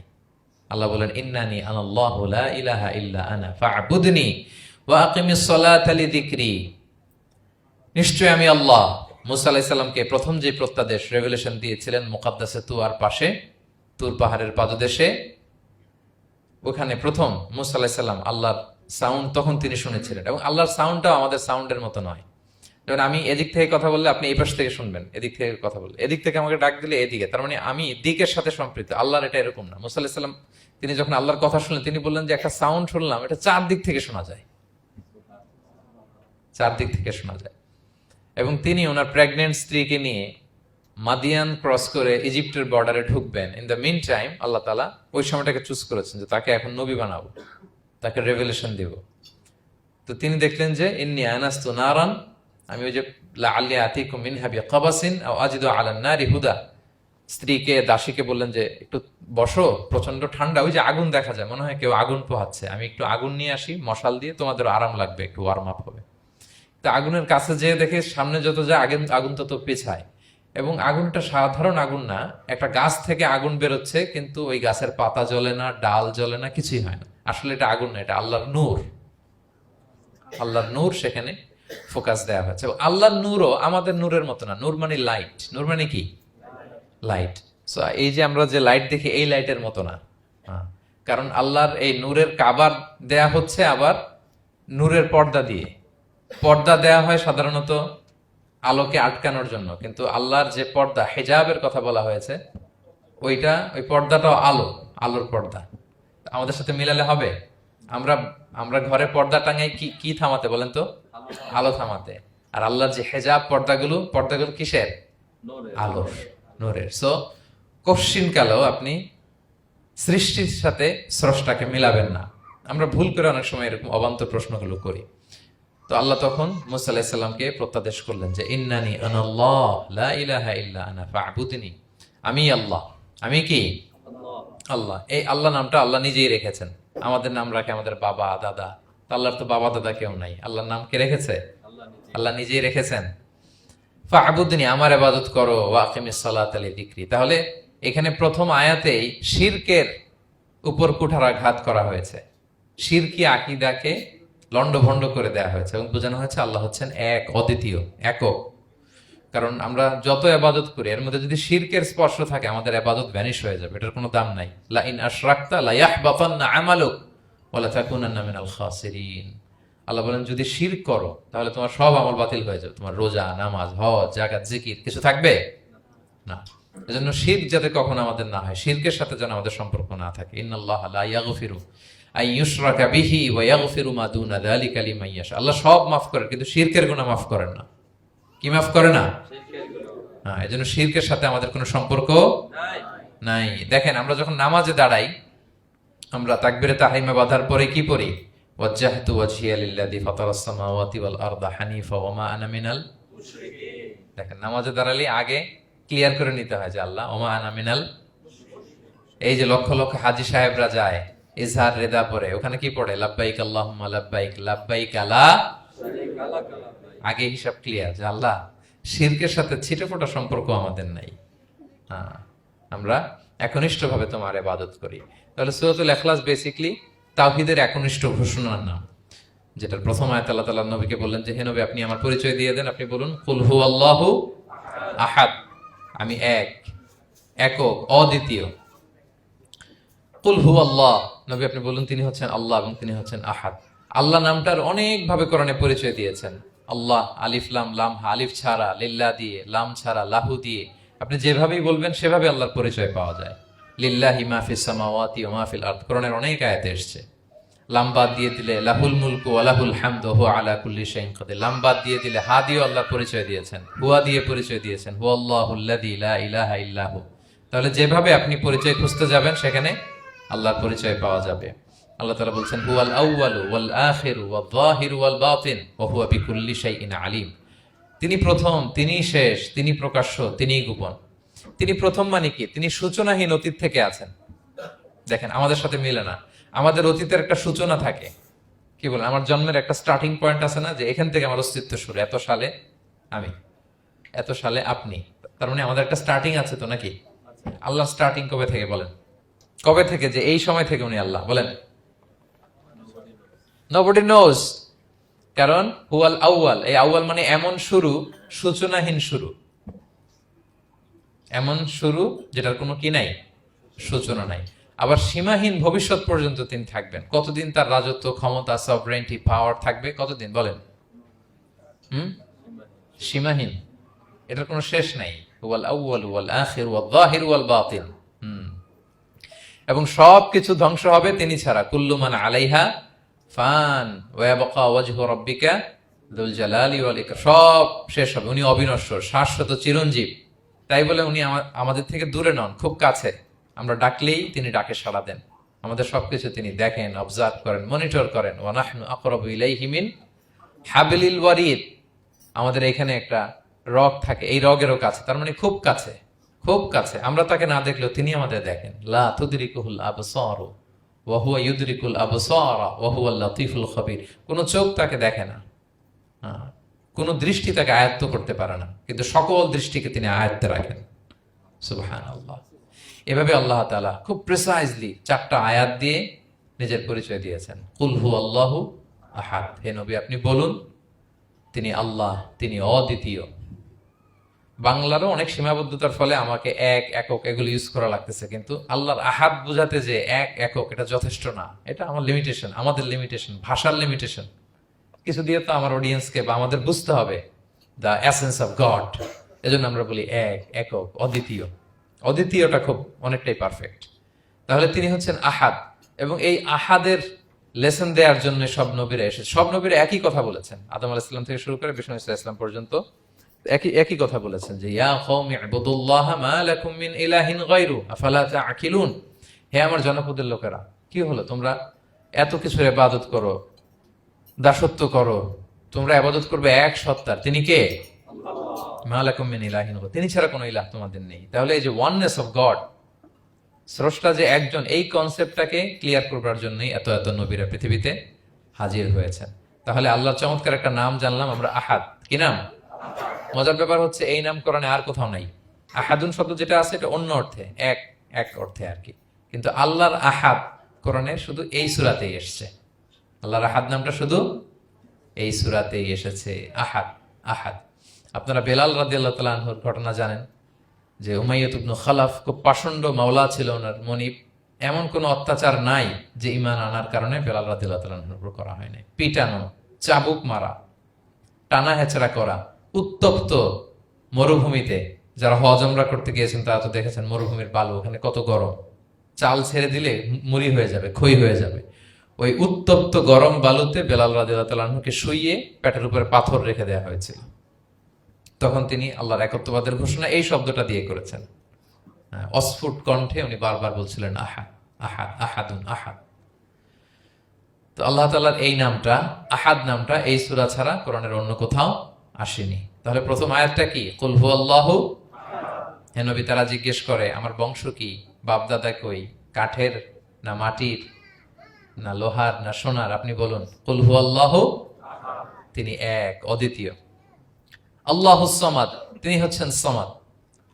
আল্লাহ বলেন ইন্নানি আনাল্লাহু লা ইলাহা ইল্লা আনা ফা'বুদনি ওয়া আকিমিস সালাতা লিযিকরি। নিশ্চয় আমি আল্লাহ। মুসা আলাইহিস সালামকে প্রথম যে প্রত্যাদেশ রেভেলেশন দিয়েছিলেন মুকাদ্দাসে তুয়ার পাশে, তুর পাহাড়ের পাদদেশে, ওখানে প্রথম মুসা আলাইহিস সালাম আল্লাহর সাউন্ড তখন তিনি শুনেছিলেন, এবং আল্লাহর সাউন্ডটাও আমাদের সাউন্ডের মতো নয়। যেমন আমি এদিক থেকে কথা বললে আপনি এই পাশ থেকে শুনবেন, এদিক থেকে কথা বললে এদিক থেকে আমাকে ডাক দিলে এদিকে, তার মানে আমি দিকের সাথে সম্পৃক্ত। আল্লাহর এটা এরকম না। মুসা আলাইহিস সালাম তিনি যখন আল্লাহর কথা শুনলেন, তিনি বললেন যে একটা সাউন্ড শুনলাম, এটা চারদিক থেকে শোনা যায়, চারদিক থেকে শোনা যায়। এবং তিনি ওনার প্রেগনেন্ট স্ত্রীকে নিয়ে মাদিয়ান ক্রস করে ইজিপ্টের বর্ডারে ঢুকবেন। ইন দ্য মিন টাইম আল্লাহ তাআলা ওই সময়টাকে চুজ করেছেন যে তাকে এখন নবী বানাবো, তাকে রেভেলেশন দিব। তো তিনি দেখলেন যে ইন্নী আনাস্তু নারান, আমি ওই যে লাআল্লি আতিকুম মিনহা বিকাবাসিন আও আজিদু আলান নারি হুদা, স্ত্রীকে দাসীকে বললেন যে একটু বসো, প্রচন্ড ঠান্ডা, ওই যে আগুন দেখা যায়, মনে হয় কেউ আগুন পোহাচ্ছে, আমি একটু আগুন নিয়ে আসি মশাল দিয়ে, তোমাদের আরাম লাগবে, একটু ওয়ার্ম আপ হবে। তো আগুনের কাছে যেয়ে দেখে সামনে যত যায় আগুন তত পেছায়, এবং আগুনটা সাধারণ আগুন না, একটা গাছ থেকে আগুন বেরোচ্ছে, কিন্তু ওই গাছের পাতা জ্বলে না, ডাল জ্বলে না, কিছুই হয় না। আসলে এটা আগুন না, এটা আল্লাহর নূর। আল্লাহর নূর সেখানে ফোকাস দেওয়া হয়েছে। আল্লাহর নূরও আমাদের নূরের মতো না। নূর মানে লাইট, নূর মানে কি? লাইট। সো এই যে আমরা যে লাইট দেখি, এই লাইটের মতো না। কারণ আল্লাহর এই নূরের কাবার দেয়া হচ্ছে আবার নূরের পর্দা দিয়ে। পর্দা দেয়া হয় সাধারণত আলোকে আটকানোর জন্য, কিন্তু আল্লাহর যে পর্দা, হেজাবের কথা বলা হয়েছে, ওই পর্দাটাও আলোর পর্দা। আমাদের সাথে মিলালে হবে? আমরা আমরা ঘরে পর্দা টাঙাই কি থামাতে বলেন তো? আলো থামাতে। আর আল্লাহর যে হেজাব পর্দাগুলো কিসের? আলোর, নূরের। সো কশ্চিন কালেও আপনি সৃষ্টির সাথে স্রষ্টাকে মিলাবেন না। আমরা ভুল করে অনেক সময় এরকম অবান্তর প্রশ্নগুলো করি। তো আল্লাহ তখন মুসা আলাইহিস সালামকে প্রত্যাদেশ করলেন যে ইন্নানি আনাল্লাহ লা ইলাহা ইল্লা আনা ফা'বুদনি, আমি আল্লাহ। আমি কি? আল্লাহ। এই আল্লাহ নামটা আল্লাহ নিজেই রেখেছেন। আমাদের নাম রাখে আমাদের বাবা দাদা, আল্লাহর তো বাবা দাদা কেউ নাই। আল্লাহর নাম কে রেখেছে? আল্লাহ নিজেই রেখেছেন। ফা'বুদনি, আমার ইবাদত করো, ওয়া আকিমিস সালাতা লিযিকরি। তাহলে এখানে প্রথম আয়াতেই শিরকের উপর কুঠারাঘাত করা হয়েছে, শিরকি আকীদাকে লন্ডভন্ড করে দেওয়া হয়েছে, এবং বোঝানো হয়েছে আল্লাহ হচ্ছেন এক, অদ্বিতীয়, একক। কারণ আমরা যত ইবাদত করি, এর মধ্যে যদি শিরকের স্পর্শ থাকে, আমাদের ইবাদত ভ্যানিশ হয়ে যাবে, এটার কোনো দাম নাই। লা ইন আশরাকতা লা ইয়াহবাতান্না আমালুক ওয়া লা তাকুনান্না মিনাল খাসিরিন। আল্লাহ বলেন যদি শিরক করো তাহলে তোমার সব আমল বাতিল হয়ে যাবে, তোমার রোজা, নামাজ, হজ, যাকাত, জিকির কিছু থাকবে না। এজন্য শিরক যাতে কখনো আমাদের না হয়, শিরকের সাথে যেন আমাদের সম্পর্ক না থাকে। ইন্নাল্লাহা লা ইয়াগফিরু আইয়ুশরাকা বিহি ওয়া ইয়াগফিরু মা দুনা যালিকা লিমান ইয়াশা। আল্লাহ সব মাফ করেন, কিন্তু শিরকের গুনাহ মাফ করেন না। কি মাফ করে না? হ্যাঁ, এজন্য শিরকের সাথে আমাদের কোনো সম্পর্ক নাই। দেখেন আমরা যখন নামাজে দাঁড়াই, আমরা তাকবীরে তাহরিমা বাঁধার পরে কি পড়ি? ওয়াজ্জাহতু ওয়াজহিয়া লিল্লাযী ফাতারাস সামাওয়াতি ওয়াল আরদা হানিফা ওয়া মা আনা মিনাল মুশরিকিন। দেখেন নামাজে দাঁড়ালে আগে ক্লিয়ার করে নিতে হয় যে আল্লাহ ওয়া মা আনা মিনাল। এই যে লক্ষ লক্ষ হাজী সাহেবরা যায় ইজহার রেদা পরে, ওখানে কি পড়ে? লাব্বাইক আল্লাহুম্মা লাব্বাইক লাব্বাইক লা শারীকা লাক। আগে হিসাব ক্লিয়ার যে আল্লাহ শিরকের সাথে ছিটেফোঁটা সম্পর্ক আমাদের নাই। আমরা একনিষ্ঠভাবে তোমার ইবাদত করি। তাহলে সূরাতুল ইখলাস বেসিক্যালি তাওহীদের একনিষ্ঠ ঘোষণার নাম, যেটার প্রথম আয়াত আল্লাহ তাআলা নবীকে বললেন যে হে নবী আপনি আমার পরিচয় দিয়ে দেন, আপনি বলুন কুল হুয়াল্লাহু আহাদ, আমি এক, একক, অদ্বিতীয়। কুল হুয়াল্লাহ, নবী আপনি বলুন তিনি হচ্ছেন আল্লাহ এবং তিনি হচ্ছেন আহাদ। আল্লাহ নামটার অনেক ভাবে কোরআনে পরিচয় দিয়েছেন। আল্লাহ আলিফ লাম, লাম আলিফ ছাড়া, লিল্লাহ দিয়ে, লাম ছাড়া, লাহু দিয়ে, আপনি যেভাবেই বলবেন সেভাবে আল্লাহর পরিচয় পাওয়া যায়। লিল্লাহি মা ফিস সামাওয়াতি ওয়া মা ফিল আরদ, কোরআনের অনেক আয়াতে এসেছে। লাম বাদ দিয়ে দিলে লাহুল মুলকু ওয়া লাহুল হামদু হুয়া আলা কুল্লি শাইইন কাদির। লাম বাদ দিয়ে দিলে হা দিয়ে আল্লাহর পরিচয় দিয়েছেন, হুয়া দিয়ে পরিচয় দিয়েছেন, হুয়াল্লাহুল্লাযী লা ইলাহা ইল্লাহু। তাহলে যেভাবে আপনি পরিচয় খুঁজতে যাবেন সেখানে আল্লাহর পরিচয় পাওয়া যাবে। আল্লাহ তাআলা বলছেন হুয়াল আউয়ালু ওয়াল আখিরু ওয়াল যাহিরু ওয়াল বাতিন ওয়া হুয়া বিকুল্লি শাইইন আলিম। তিনি প্রথম, তিনি শেষ, তিনি প্রকাশ্য, তিনি গোপন। তিনি প্রথম মানে কি? তিনি সূচনাহীন অতীত থেকে আছেন। দেখেন আমাদের সাথে মিলে না। আমাদের অতীতের একটা সূচনা থাকে, কি বলেন, আমার জন্মের একটা স্টার্টিং পয়েন্ট আছে না, যে এখান থেকে আমার অস্তিত্ব শুরু, এত সালে আমি, এত সালে আপনি। তার মানে আমাদের একটা স্টার্টিং আছে তো নাকি? আল্লাহ স্টার্টিং কবে থেকে বলেন? কবে থেকে যে এই সময় থেকে উনি আল্লাহ বলেন? Nobody knows, কারণ হুয়াল আউয়াল, এই আউয়াল মানে এমন শুরু, সূচনাহীন শুরু, এমন শুরু যেটার কোনো কি নাই, সূচনা নাই। আবার সীমাহীন ভবিষ্যৎ পর্যন্ত তিনি থাকবেন। কতদিন তার রাজত্ব, ক্ষমতা, সভরেন্টি, পাওয়ার থাকবে? কতদিন বলেন? সীমাহীন, এটার কোনো শেষ নাই। ওয়াল আউয়াল ওয়াল আখির ওয়াল যাহির ওয়াল বাতিন। এবং সবকিছু ধ্বংস হবে তিনি ছাড়া। কুল্লু মান আলাইহা ফান ওয়া ইয়াবকা ওয়াজহু রাব্বিকা যুল জালালি ওয়াল ইকরাম। সব শেষ হবে, উনি অবিনশ্বর, শাশ্বত, চিরঞ্জীব। তাই বলে উনি আমাদের থেকে দূরে নন, খুব কাছে। আমরা ডাকলেই তিনি ডাকে সাড়া দেন। আমাদের সবকিছু তিনি দেখেন, অবজার্ভ করেন, মনিটর করেন। ওয়া নাহনু আকরাবু ইলাইহি মিন হাবলিল ওয়ারিদ। আমাদের এখানে একটা রগ থাকে, এই রগেরও কাছে, তার মানে খুব কাছে, খুব কাছে। আমরা তাকে না দেখলেও তিনি আমাদের দেখেন। লা তুদরিকুহুল আবসার ওয়া হুয়া ইউদরিকুল আবসার ওয়া হুয়াল লাতীফুল খবীর। কোনো চোখ তাকে দেখে না, কোনো দৃষ্টি তাকে আয়ত্ত করতে পারে না, কিন্তু সকল দৃষ্টিকে তিনি আয়ত্তে রাখেন। সুবহানাল্লাহ। এভাবে আল্লাহ তাআলা খুব প্রিসাইজলি 4টা আয়াত দিয়ে নিজের পরিচয় দিয়েছেন। কুল হুয়াল্লাহু আহাদ। হে নবী, আপনি বলুন তিনি আল্লাহ, তিনি অদ্বিতীয়। বাংলারও অনেক সীমাবদ্ধতার ফলে আমাকে এক, একক এগুলো ইউজ করা লাগতেছে, কিন্তু আল্লাহর আহাদ বোঝাতে যে এক, একক, এটা যথেষ্ট না। এটা আমার লিমিটেশন, আমাদের লিমিটেশন, ভাষার লিমিটেশন। কিছু দিয়ে তো আমার অডিয়েন্সকে বা আমাদের বুঝতে হবে দ্য এসেন্স অফ গড। এজন্য আমরা বলি এক, একক, অদ্বিতীয়। অদ্বিতীয়টা খুব অনেকটাই পারফেক্ট। তাহলে তিনি হচ্ছেন আহাদ, এবং এই আহাদের লেসন দেওয়ার জন্য সব নবীরা এসেছে। সব নবীরা একই কথা বলেছেন, আদম আলাইহিস সালাম থেকে শুরু করে বিষ্ণু ইসলাম পর্যন্ত একই কথা বলেছেন যে ইয়া কওমি ইবুদুল্লাহ মা লাকুম মিন ইলাহিন গায়রু আফালা তাআকিলুন। হে আমার জনপদের লোকেরা, কি হলো তোমরা এত কিছুর ইবাদত করো, দাসত্ব করো, তোমরা ইবাদত করবে এক সত্তার, তিনি কে? মা লাকুম মিন ইলাহিন গায়রু, তিনি ছাড়া কোনো ইলাহ তোমাদের নেই। তাহলে এই যে ওয়াননেস অফ গড, স্রষ্টা যে একজন, এই কনসেপ্টটাকে ক্লিয়ার করবার জন্যই এত এত নবীরা পৃথিবীতে হাজির হয়েছেন। তাহলে আল্লাহর চমৎকার একটা নাম জানলাম আমরা, আহাদ। কি নাম? মজার ব্যাপার হচ্ছে এই নাম কোরআনে আর কোথাও নাই। আহাদুন শব্দ যেটা আছে এটা অন্য অর্থে, এক, এক অর্থে আর কি। কিন্তু আল্লাহর আহাদ কোরআনে শুধু এই সূরাতেই এসেছে। আল্লাহর আহাদ নামটা শুধু এই সূরাতেই এসেছে। আহাদ, আহাদ। আপনারা বেলাল রাদিয়াল্লাহু তাআলা আনহুর ঘটনা জানেন যে উমাইয়াত ইবনে খালাফ খুব পাষণ্ড মাওলা ছিল ওনার, মনিব। এমন কোনো অত্যাচার নাই যে ঈমান আনার কারণে বেলাল রাদিয়াল্লাহু তাআলা আনহুর উপর করা হয় নাই। পিটানো, চাবুক মারা, টানা হেচড়া করা, উত্তপ্ত মরুভূমিতে। যারা হজ উমরা করতে গিয়েছেন তারা তো দেখেছেন মরুভূমির বালু, ওখানে কত গরম, চাল ছেড়ে দিলে মুড়ি হয়ে যাবে, খই হয়ে যাবে। ওই উত্তপ্ত গরম বালুতে বেলাল রাদিয়াল্লাহু তাআলা আনহুকে শুইয়ে পেটের উপরে পাথর রেখে দেওয়া হয়েছিল। তখন তিনি আল্লাহর একত্ববাদের ঘোষণা এই শব্দটা দিয়ে করেছেন। অস্ফুট কণ্ঠে উনি বারবার বলছিলেন আহাদ, আহাদ, আহাদুন, আহাদ। তো আল্লাহ তাআলার এই নামটা, আহাদ নামটা, এই সূরা ছাড়া কোরআনের অন্য কোথাও আসেনি। তাহলে প্রথম আয়াতটা কি? কুল হুয়াল্লাহু। হে নবী, তারা জিজ্ঞেস করে আমার বংশ কি, বাপদাদা কই, কাঠের না মাটির না লোহার না সোনার? আপনি বলুন কুল হুয়াল্লাহু, তিনি এক, অদ্বিতীয়। আল্লাহুস সামাদ, তিনি হচ্ছেন সামাদ।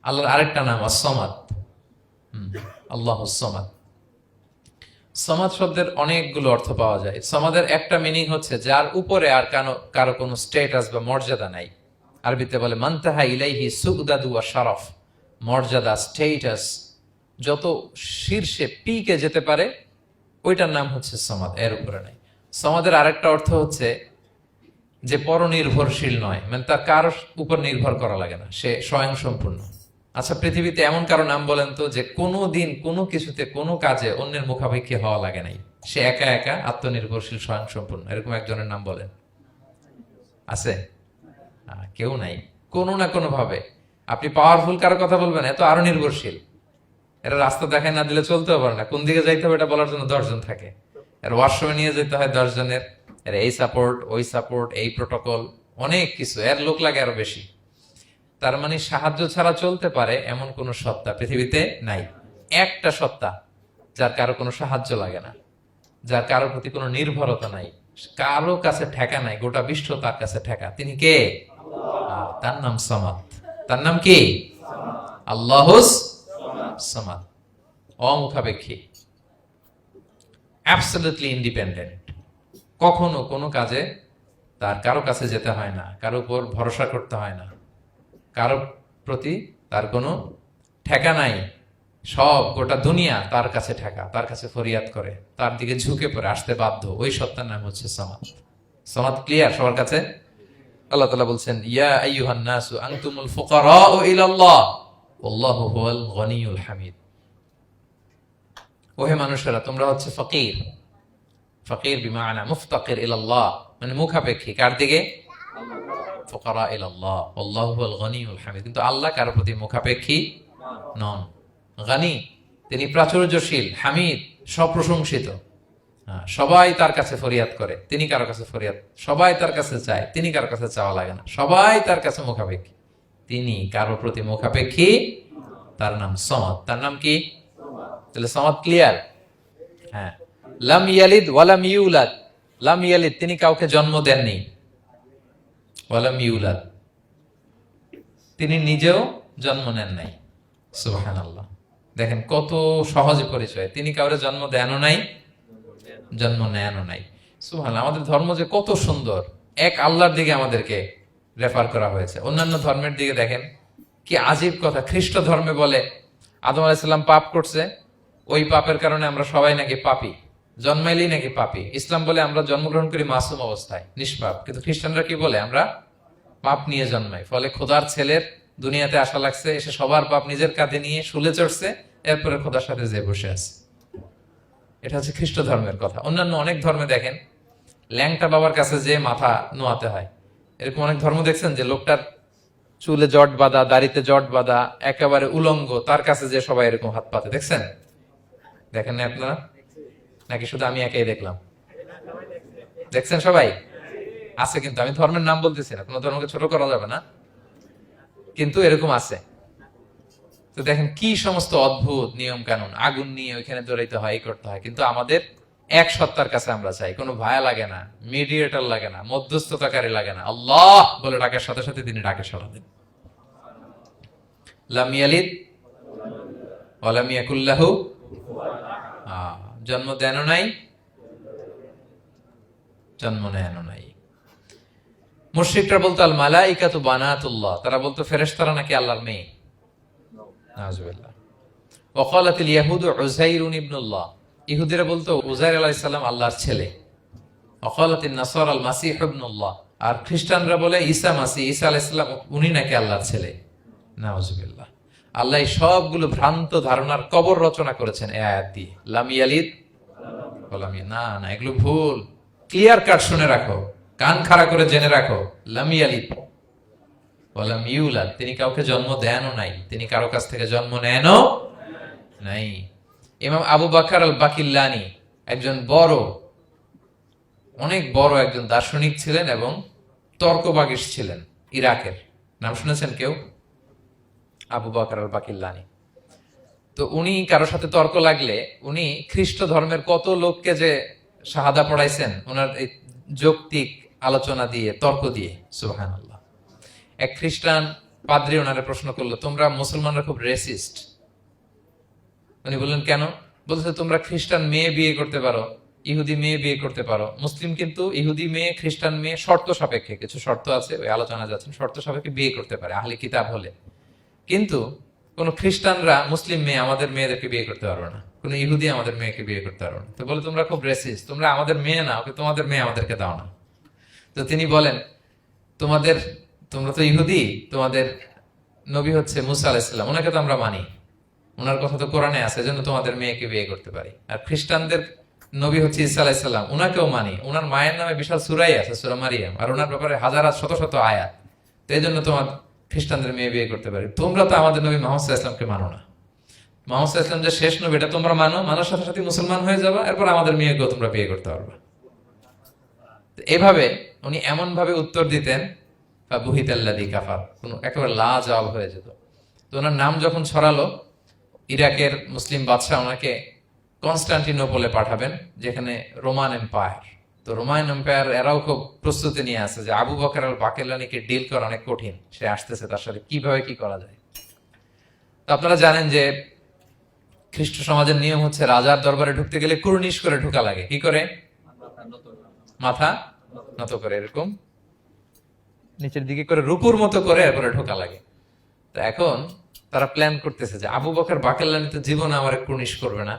আল্লাহর আরেকটা নাম as-সামাদ। আল্লাহুস সামাদ। সামাদ শব্দের অনেকগুলো অর্থ পাওয়া যায়। সামাদের একটা মিনিং হচ্ছে যার উপরে আর কারো কোনো স্ট্যাটাস বা মর্যাদা নাই। আরবিতে বলে মানতাহা ইলাইহি সুগদাদু ওয়া শারাফ। মর্যাদা, স্ট্যাটাস যত শীর্ষে, পিকে যেতে পারে, ওইটার নাম হচ্ছে সামাদ, এর উপরে নাই। সামাদের আরেকটা অর্থ হচ্ছে যে পরনির্ভরশীল নয়, মানে তার কারো উপর নির্ভর করা লাগে না, সে স্বয়ংসম্পূর্ণ। আচ্ছা, পৃথিবীতে এমন কারো নাম বলেন তো যে কোনো দিন কোনো কিছুতে কোনো কাজে অন্যের মুখাপেক্ষী হওয়া লাগে নাই, সে একা একা আত্মনির্ভরশীল, স্বয়ংসম্পূর্ণ। এরকম একজনের নাম বলেন, আছে? কেউ নাই। কোনো না কোনো ভাবে আপনি পাওয়ারফুল কারো কথা বলবেন, এত আরো নির্ভরশীল। এরা রাস্তা দেখায় না দিলে চলতেও পারে না, কোন দিকে যাইতে হবে এটা বলার জন্য 10 জন থাকে। এর ওয়াশরুমে নিয়ে যেতে হয় 10 জনের, এর এই সাপোর্ট, ওই সাপোর্ট, এই প্রোটোকল, অনেক কিছু, এর লোক লাগে আরো বেশি। তার মানে সাহায্য ছাড়া চলতে পারে এমন কোন সত্তা পৃথিবীতে নাই। একটা সত্তা যার কারো কোনো সাহায্য লাগে না, যার কারো প্রতি কোনো নির্ভরতা নাই, কারো কাছে ঠেকা নাই, গোটা বিশ্ব তার কাছে ঠেকা। তিনি কে? তার নাম সামাদ। তার নাম কি? আল্লাহুস সামাদ। অমুখাপেক্ষী, অ্যাবসলিউটলি ইন্ডিপেন্ডেন্ট। কখনো কোনো কাজে তার কারো কাছে যেতে হয় না, কারো উপর ভরসা করতে হয় না, কারো প্রতি তার কোনো ঠেকা নাই, সব গোটা দুনিয়া তার কাছে ঠেকা, তার কাছে ফরিয়াদ করে, তার দিকে ঝুঁকে পড়ে আসতে বাধ্য, ওই সত্তার নাম হচ্ছে সমাদ। সমাদ ক্লিয়ার সবার কাছে? আল্লাহ তাআলা বলছেন, ইয়া আইয়ুহান নাসু আনতুমুল ফুকারাউ ইলাল্লাহ ওয়াল্লাহু হুয়াল গনিয়ুল হামিদ। ওহে মানুষেরা, তোমরা হচ্ছে ফকির। ফকির বিমানা মুফতাকির ইলাল্লাহ, মানে মুখাপেক্ষী কার দিকে? ফুকারা ইলাল্লাহ ওয়াল্লাহু হুয়াল গনিয়ুল হামিদ। কিন্তু আল্লাহ কারো প্রতি মুখাপেক্ষী নন। গানি, তিনি প্রাচুর্যশীল, হামিদ, সপ্রশংসিত। সবাই তার কাছে ফরিয়াদ করে, তিনি কারো কাছে ফরিয়াদ, সবাই তার কাছে চায়, তিনি কারো কাছে চাওয়া লাগে না, সবাই তার কাছে মুখাপেক্ষী, তিনি কারো প্রতি মুখাপেক্ষী। তার নাম সমাদ। তার নাম কি? তাহলে সমাদ ক্লিয়ার। হ্যাঁ, লাম ইয়ালিদ ওয়ালাম ইউলাদ। লাম ইয়ালিদ, তিনি কাউকে জন্ম দেননি। ওয়ালাম ইউলাদ, তিনি নিজেও জন্ম নেন নাই। সুবহানাল্লাহ, দেখেন কত সহজ পরিচয়। তিনি কাউরে জন্ম দেনও নাই, জন্ম নেনও নাই। সুবহানাল্লাহ, আমাদের ধর্ম যে কত সুন্দর। এক আল্লাহর দিকে আমাদেরকে রেফার করা হয়েছে। অন্যান্য ধর্মের দিকে দেখেন কি আজীব কথা। খ্রিস্ট ধর্মে বলে আদম আলাইহিস সালাম পাপ করছে, ওই পাপের কারণে আমরা সবাই নাকি পাপী, জন্মাইলেই নাকি পাপী। ইসলাম বলে আমরা জন্মগ্রহণ করি মাসুম অবস্থায়, নিষ্পাপ। কিন্তু খ্রিস্টানরা কি বলে? আমরা পাপ নিয়ে জন্মাই, ফলে খোদার ছেলের দুনিয়াতে আসা লাগছে, এসে সবার পাপ নিজের কাঁধে নিয়ে শুলে চড়ছে, এরপরে খোদার সাথে যে বসে আছে। এটা হচ্ছে খ্রিস্ট ধর্মের কথা। অন্যান্য অনেক ধর্মে দেখেন ল্যাংটা বাবার কাছে যে মাথা নোয়াতে হয়। এরকম অনেক ধর্ম দেখছেন যে লোকটার চুলে জট বাঁধা, দাড়িতে জট বাঁধা, একেবারে উলঙ্গ, তার কাছে যে সবাই এরকম হাত পাতে। দেখছেন? দেখেন না আপনারা? নাকি শুধু আমি একাই দেখলাম? দেখছেন সবাই? আছে, কিন্তু আমি ধর্মের নাম বলতেছি না, কোনো ধর্মকে ছোট করা যাবে না, কিন্তু এরকম আছে। তো দেখেন কি সমস্ত অদ্ভুত নিয়ম কানুন। আগুন নিয়ে ওইখানে দৌড়াইতে হয়, এই করতে হয়, কিন্তু আমাদের এক সত্তার কাছে আমরা চাই। কোনো ভায়া লাগে না, মিডিয়েটর লাগে না, মধ্যস্থতাকারী লাগে না। আল্লাহ বলে ডাকের সাথে সাথে তিনি ডাকে সাড়া দেন। লাম ইয়ালিদ ওয়া লাম ইয়াকুল লাহু, জন্ম দেনও নাই, জন্ম নেনও নাই। মুশরিকরা বলতো আল মালাইকাতু বানাতুল্লাহ, তারা বলতো ফেরেশতারা নাকি আল্লাহর মেয়ে। নাউজুবিল্লাহ। ওয়া ক্বালাতিল ইয়াহুদু উযাইরুন ইবনুল্লাহ, ইহুদিরা বলতো উযাইর আলাইহিস সালাম আল্লাহর ছেলে। ওয়া ক্বালাতিন নাসারা আল মাসীহ ইবনুল্লাহ, আর খ্রিস্টানরা বলে ঈসা মাসীহ, ঈসা আলাইহিস সালাম উনি নাকি আল্লাহর ছেলে। নাউজুবিল্লাহ। আল্লাহ সবগুলো ভ্রান্ত ধারণার কবর রচনা করেছেন এই আয়াত দিয়ে। লাম ইয়ালিদ ওয়া লাম না না, এগুলো ভুল। ক্লিয়ার কাট শুনে রাখো, কান খাড়া করে জেনে রাখো। লাম ইয়ালিদ ওয়া লাম ইউলাদ, তিনি কাউকে জন্ম দেনও নাই, তিনি কারো কাছ থেকে জন্ম নেনও নাই। ইমাম আবু বকর আল বাকিল্লানি একজন বড়, অনেক বড় একজন দার্শনিক ছিলেন এবং তর্কবাগীশ ছিলেন, ইরাকের। নাম শুনেছেন কেউ? আবু বকর আল বাকিল্লানি। তো উনি কারোর সাথে তর্ক লাগলে উনি খ্রিস্ট ধর্মের কত লোককে যে শাহাদা পড়াইছেন ওনার এই যৌক্তিক আলোচনা দিয়ে, তর্ক দিয়ে। সুবহানাল্লাহ। এক খ্রিস্টান পাদ্রী ওনারে প্রশ্ন করলো, তোমরা মুসলমানরা খুব রেসিস্ট। উনি বললেন কেন? বলছে তোমরা খ্রিস্টান মেয়ে বিয়ে করতে পারো, ইহুদি মেয়ে বিয়ে করতে পারো, মুসলিম কিন্তু ইহুদি মেয়ে, খ্রিস্টান মেয়ে শর্ত সাপেক্ষে, কিছু শর্ত আছে, ওই আলোচনা যাচ্ছেন, শর্ত সাপেক্ষে বিয়ে করতে পারে আহলি কিতাব হলে। কিন্তু কোন খ্রিস্টানরা মুসলিম মেয়ে আমাদের মেয়েদেরকে বিয়ে করতে পারবে না, কোন ইহুদি আমাদের মেয়েকে বিয়ে করতে পারবে না। তো বলে তোমরা খুব রেসিস্ট, তোমরা আমাদের মেয়ে না, ওকে তোমাদের মেয়ে আমাদেরকে দাও না। তো তিনি বলেন তোমরা তো ইহুদি, তোমাদের নবী হচ্ছে মুসা আলাইহিস সালাম, ওনাকে তো আমরা মানি, ওনার কথা তো কোরআনে আছে, এজন্য তোমাদের মেয়েকে বিয়ে করতে পারি। আর খ্রিস্টানদের নবী হচ্ছে ঈসা আলাইহিস সালাম, ওনাকেও মানি, ওনার মায়ের নামে বিশাল সূরাই আছে, সূরা মারিয়াম, আর ওনার ব্যাপারে হাজার শত শত আয়াত, তো এই জন্য তোমার খ্রিস্টানদের মেয়ে বিয়ে করতে পারি। তোমরা তো আমাদের নবী মুহাম্মদ সাল্লাল্লাহু আলাইহি ওয়াসাল্লামকে মানো না। মুহাম্মদ সাল্লাল্লাহু আলাইহি ওয়াসাল্লাম যে শেষ নবী এটা তোমরা মানো, মানার সাথে সাথে মুসলমান হয়ে যাবে, এরপর আমাদের মেয়েকেও তোমরা বিয়ে করতে পারবে। এভাবে উনি এমন ভাবে উত্তর দিতেন, বুহিতাল্লাযী কাফার, কোনো একেবারে লাজবাব হয়ে যেত। তো ওনার নাম যখন ছড়ালো, ইরাকের মুসলিম বাদশাহ ওনাকে কনস্টান্টিনোপলে পাঠাবেন, যেখানে রোমান এম্পায়ার। তো রোমান এম্পায়ার এরাও খুব প্রস্তুতি নিয়ে আছে যে আবু বকর আল বাকিল্লানিকে ডিল করা অনেক কঠিন, সে আসতেছে, তার সাথে কিভাবে কি করা যায়। তো আপনারা জানেন যে খ্রিস্ট সমাজের নিয়ম হচ্ছে রাজার দরবারে ঢুকতে গেলে কুর্নিশ করে ঢোকা লাগে। কি করে? মাথা নত করে, এরকম নিচের দিকে করে রূপুর মতো করে এরপরে ঢোকা লাগে। তো এখন তারা প্ল্যান করতেছে যে আবু বকর বাকেল্লানি তো জীবনে আমার কুর্নিশ করবে না,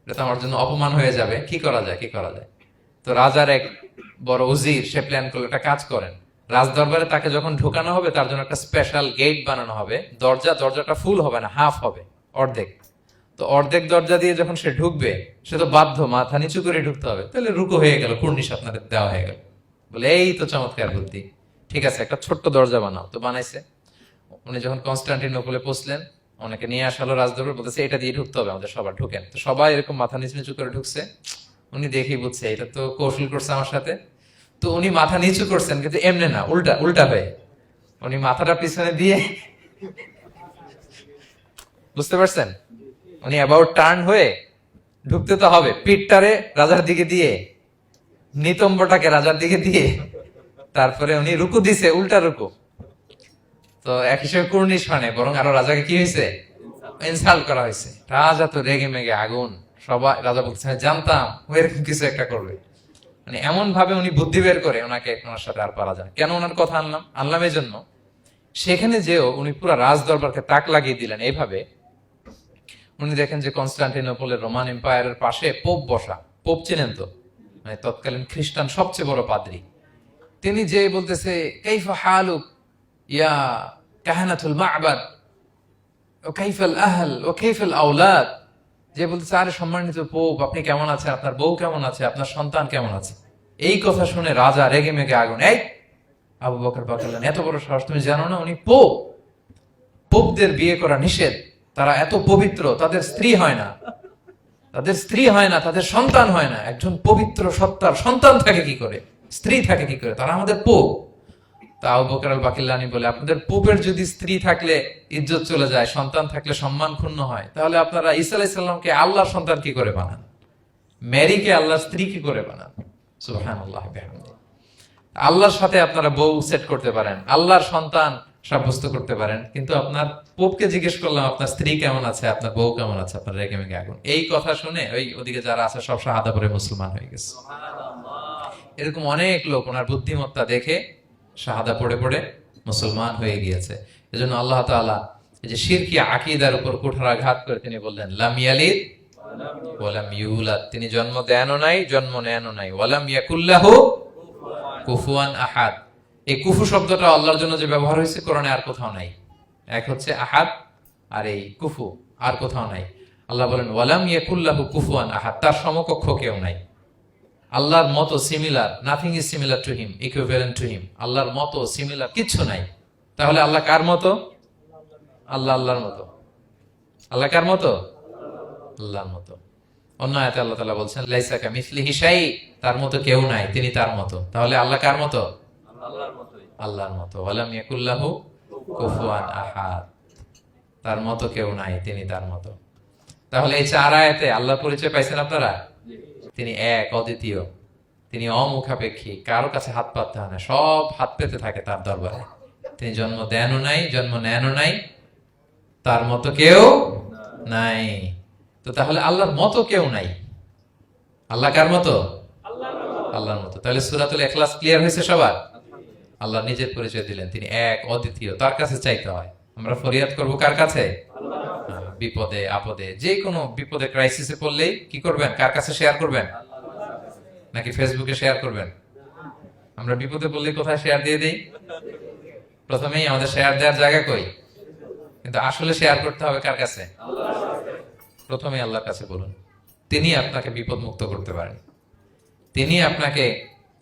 এটা তো আমার জন্য অপমান হয়ে যাবে, কি করা যায় কি করা যায়। তো রাজার এক বড় উজির সে প্ল্যান করলো, একটা কাজ করেন, রাজ দরবারে তাকে যখন ঢোকানো হবে তার জন্য একটা স্পেশাল গেট বানানো হবে, দরজাটা ফুল হবে না, হাফ হবে, অর্ধেক। তো অর্ধেক দরজা দিয়ে যখন সে ঢুকবে, সে তো বাধ্য মাথা নিচু করে ঢুকতে হবে, তাহলে রুকু হয়ে গেল, কুর্নিশ আপনাদের দেওয়া হয়ে গেল। বলে এই তো চমৎকার বুদ্ধি, ঠিক আছে একটা ছোট্ট দরজা বানাও। তো বানাইছে। উনি যখন কনস্টান্টিনোপলে পৌঁছলেন, অনেকে নিয়ে আসালো রাজদরবার, বলতেছে এটা দিয়ে ঢুকতে হবে, আমাদের সবার ঢুকেন। তো সবাই এরকম মাথা নিচু নিচু করে ঢুকছে। উনি দেখেই বুঝছে এটা তো কৌশল করছে আমার সাথে। তো উনি মাথা নিচু করছেন, কিন্তু এমনি না, উল্টা উল্টা হয়ে উনি মাথাটা পিছনে দিয়ে, বুঝতে পারছেন, উনি অ্যাবাউট টার্ন হয়ে ঢুকতে তো হবে, পিঠটারে রাজার দিকে দিয়ে, নিতম্বটাকে রাজার দিকে দিয়ে, তারপরে উনি রুকু দিছে, উল্টা রুকু। তো এক হিসেবে কুর্নিশ মানে, বরং আরো রাজাকে কি হয়েছে, ইনসাল্ট করা হয়েছে। রাজা তো রেগে মেগে আগুন। সবাই রাজা বলছে জানতাম ও এরকম কিছু একটা করবে। মানে এমন ভাবে উনি বুদ্ধি বের করে ওনাকে, ওনার সাথে আর পারা যায়। কেন ওনার কথা আনলাম এই জন্য, সেখানে যেও উনি পুরো রাজ দরবারকে তাক লাগিয়ে দিলেন এইভাবে। উনি দেখেন যে কনস্টান্টিনোপলের রোমান এম্পায়ারের পাশে পোপ বসা। পোপ চেনেন তো, মানে তৎকালীন খ্রিস্টান সবচেয়ে বড় পাদ্রী। তিনি যে বলতেছে কাইফা হালুক ইয়া কাহানাতুল মা'বাদ ও কাইফাল আহল ও কাইফাল আওলাদ, যে বলতেছে আরে সম্মানিত পোপ আপনি কেমন আছেন, আপনার বউ কেমন আছে, আপনার সন্তান কেমন আছে। এই কথা শুনে রাজা রেগে মেগে আগুন। এই আবু বকর বাকাল্লান, এত বড় সাহস, তুমি জানো না উনি পোপ? পোপদের বিয়ে করা নিষেধ, তারা এত পবিত্র, তাদের স্ত্রী হয় না, তাদের সন্তান হয় না। একজন পবিত্র সত্তার সন্তান থাকে কি করে, স্ত্রী থাকে কি করে, তারা আমাদের পোপ। তা আবু বকর আল বাকিল্লানি বলে, আপনাদের পোপের যদি স্ত্রী থাকলে ইজ্জত চলে যায়, সন্তান থাকলে সম্মান ক্ষুণ্ণ হয়, তাহলে আপনারা ঈসা আলাইহিস সালামকে আল্লাহর সন্তান কি করে বানান, মেরিকে আল্লাহর স্ত্রী কি করে বানান। সুবহানাল্লাহ বিহামদিহি। আল্লাহর সাথে আপনারা বউ সেট করতে পারেন, আল্লাহর সন্তান সাব্যস্ত করতে পারেন, কিন্তু আপনার পোপকে জিজ্ঞেস করলাম আপনার স্ত্রী কেমন আছে, আপনার বউ কেমন আছে, আপনার রেগে মেগে আগুন। এই কথা শুনে ওই ওদিকে যারা আছে সব শাহাদা পড়ে মুসলমান হয়ে গেছে। এরকম অনেক লোক ওনার বুদ্ধিমত্তা দেখে শাহাদা পড়ে পড়ে মুসলমান হয়ে গিয়েছে। এজন্য আল্লাহ তাআলা এই যে শিরকি আকীদার উপর কুঠারাঘাত করে তিনি বললেন লাম ইয়ালিদ ওয়া লাম ইউলাদ, তিনি জন্ম দেনও নাই, জন্ম নেনও নাই। ওয়া লাম ইয়াকুল লাহু কুফুয়ান আহাদ। এই কুফু শব্দটা আল্লাহর জন্য যে ব্যবহার হয়েছে কোরআনে আর কোথাও নাই। এক হচ্ছে আহাদ, আর এই কুফু আর কোথাও নাই। আল্লাহ বলেন ওয়ালাম ইয়াকুল লাহু কুফুয়ান আহাদ, তার সমকক্ষ কেউ নাই। আল্লাহর মতো similar, nothing is similar to him, equivalent to him. আল্লাহর মতো সিমিলার কিচ্ছু নাই। তাহলে আল্লাহ কার মতো? আল্লাহর মতো। আল্লাহ কার মতো? আল্লাহর মতো। অন্য আয়াতে আল্লাহ তাআলা বলছেন লাইসা কামিসলিহি শাই, তার মতো কেউ নাই, তিনি তার মতো। তাহলে আল্লাহ কার মতো? আল্লাহর মতো। ওয়ালাম ইয়াকুল লাহু কুফুয়ান আহাদ, তার মতো কেউ নাই, তিনি তার মতো। তাহলে এই চার আয়াতে আল্লাহর পরিচয় পাইছেন আপনারা? তিনি এক, অদ্বিতীয়, তিনি অমুখাপেক্ষী, কারো কাছে হাত পাততে হয় না, সব হাত পেতে থাকে তার দরবারে। তিনি জন্ম দেনও নাই, জন্ম নেনও নাই, তার মতো কেউ নাই। তো তাহলে আল্লাহর মতো কেউ নাই। আল্লাহ কার মতো? আল্লাহর মতো। তাহলে সূরাতুল ইখলাস ক্লিয়ার হয়েছে সবার? আল্লাহ নিজের পরিচয় দিলেন, তিনি এক, অদ্বিতীয়, তার কাছে চাইতে হয়। আমরা ফরিয়াদ করব কার কাছে? বিপদে আপদে, যে কোনো বিপদে ক্রাইসিসে পড়লেই কি করবেন? কার কাছে শেয়ার করবেন? নাকি ফেসবুকে শেয়ার করবেন? আমরা বিপদে পড়লে কোথায় শেয়ার দিয়ে দেই? প্রথমেই আমাদের শেয়ার দেওয়ার জায়গা কই? কিন্তু আসলে শেয়ার করতে হবে কার কাছে? প্রথমে আল্লাহর কাছে বলুন। তিনি আপনাকে বিপদ মুক্ত করতে পারেন, তিনি আপনাকে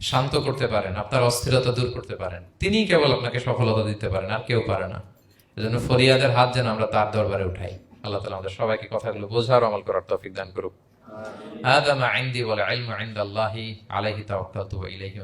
শান্ত করতে পারেন, আপনার অস্থিরতা দূর করতে পারেন, তিনি কেবল আপনাকে সফলতা দিতে পারেন, আর কেউ পারে না। এজন্য ফরিয়াদের হাত যেন আমরা তার দরবারে উঠাই। আল্লাহ তাআলা আমাদের সবাইকে কথাগুলো বোঝার, আমল করার তৌফিক দান করুক। হাযা মা ইনদি ওয়াল ইলমু ইনদাল্লাহি আলাইহি তাওয়াক্কালতু ওয়া ইলাইহি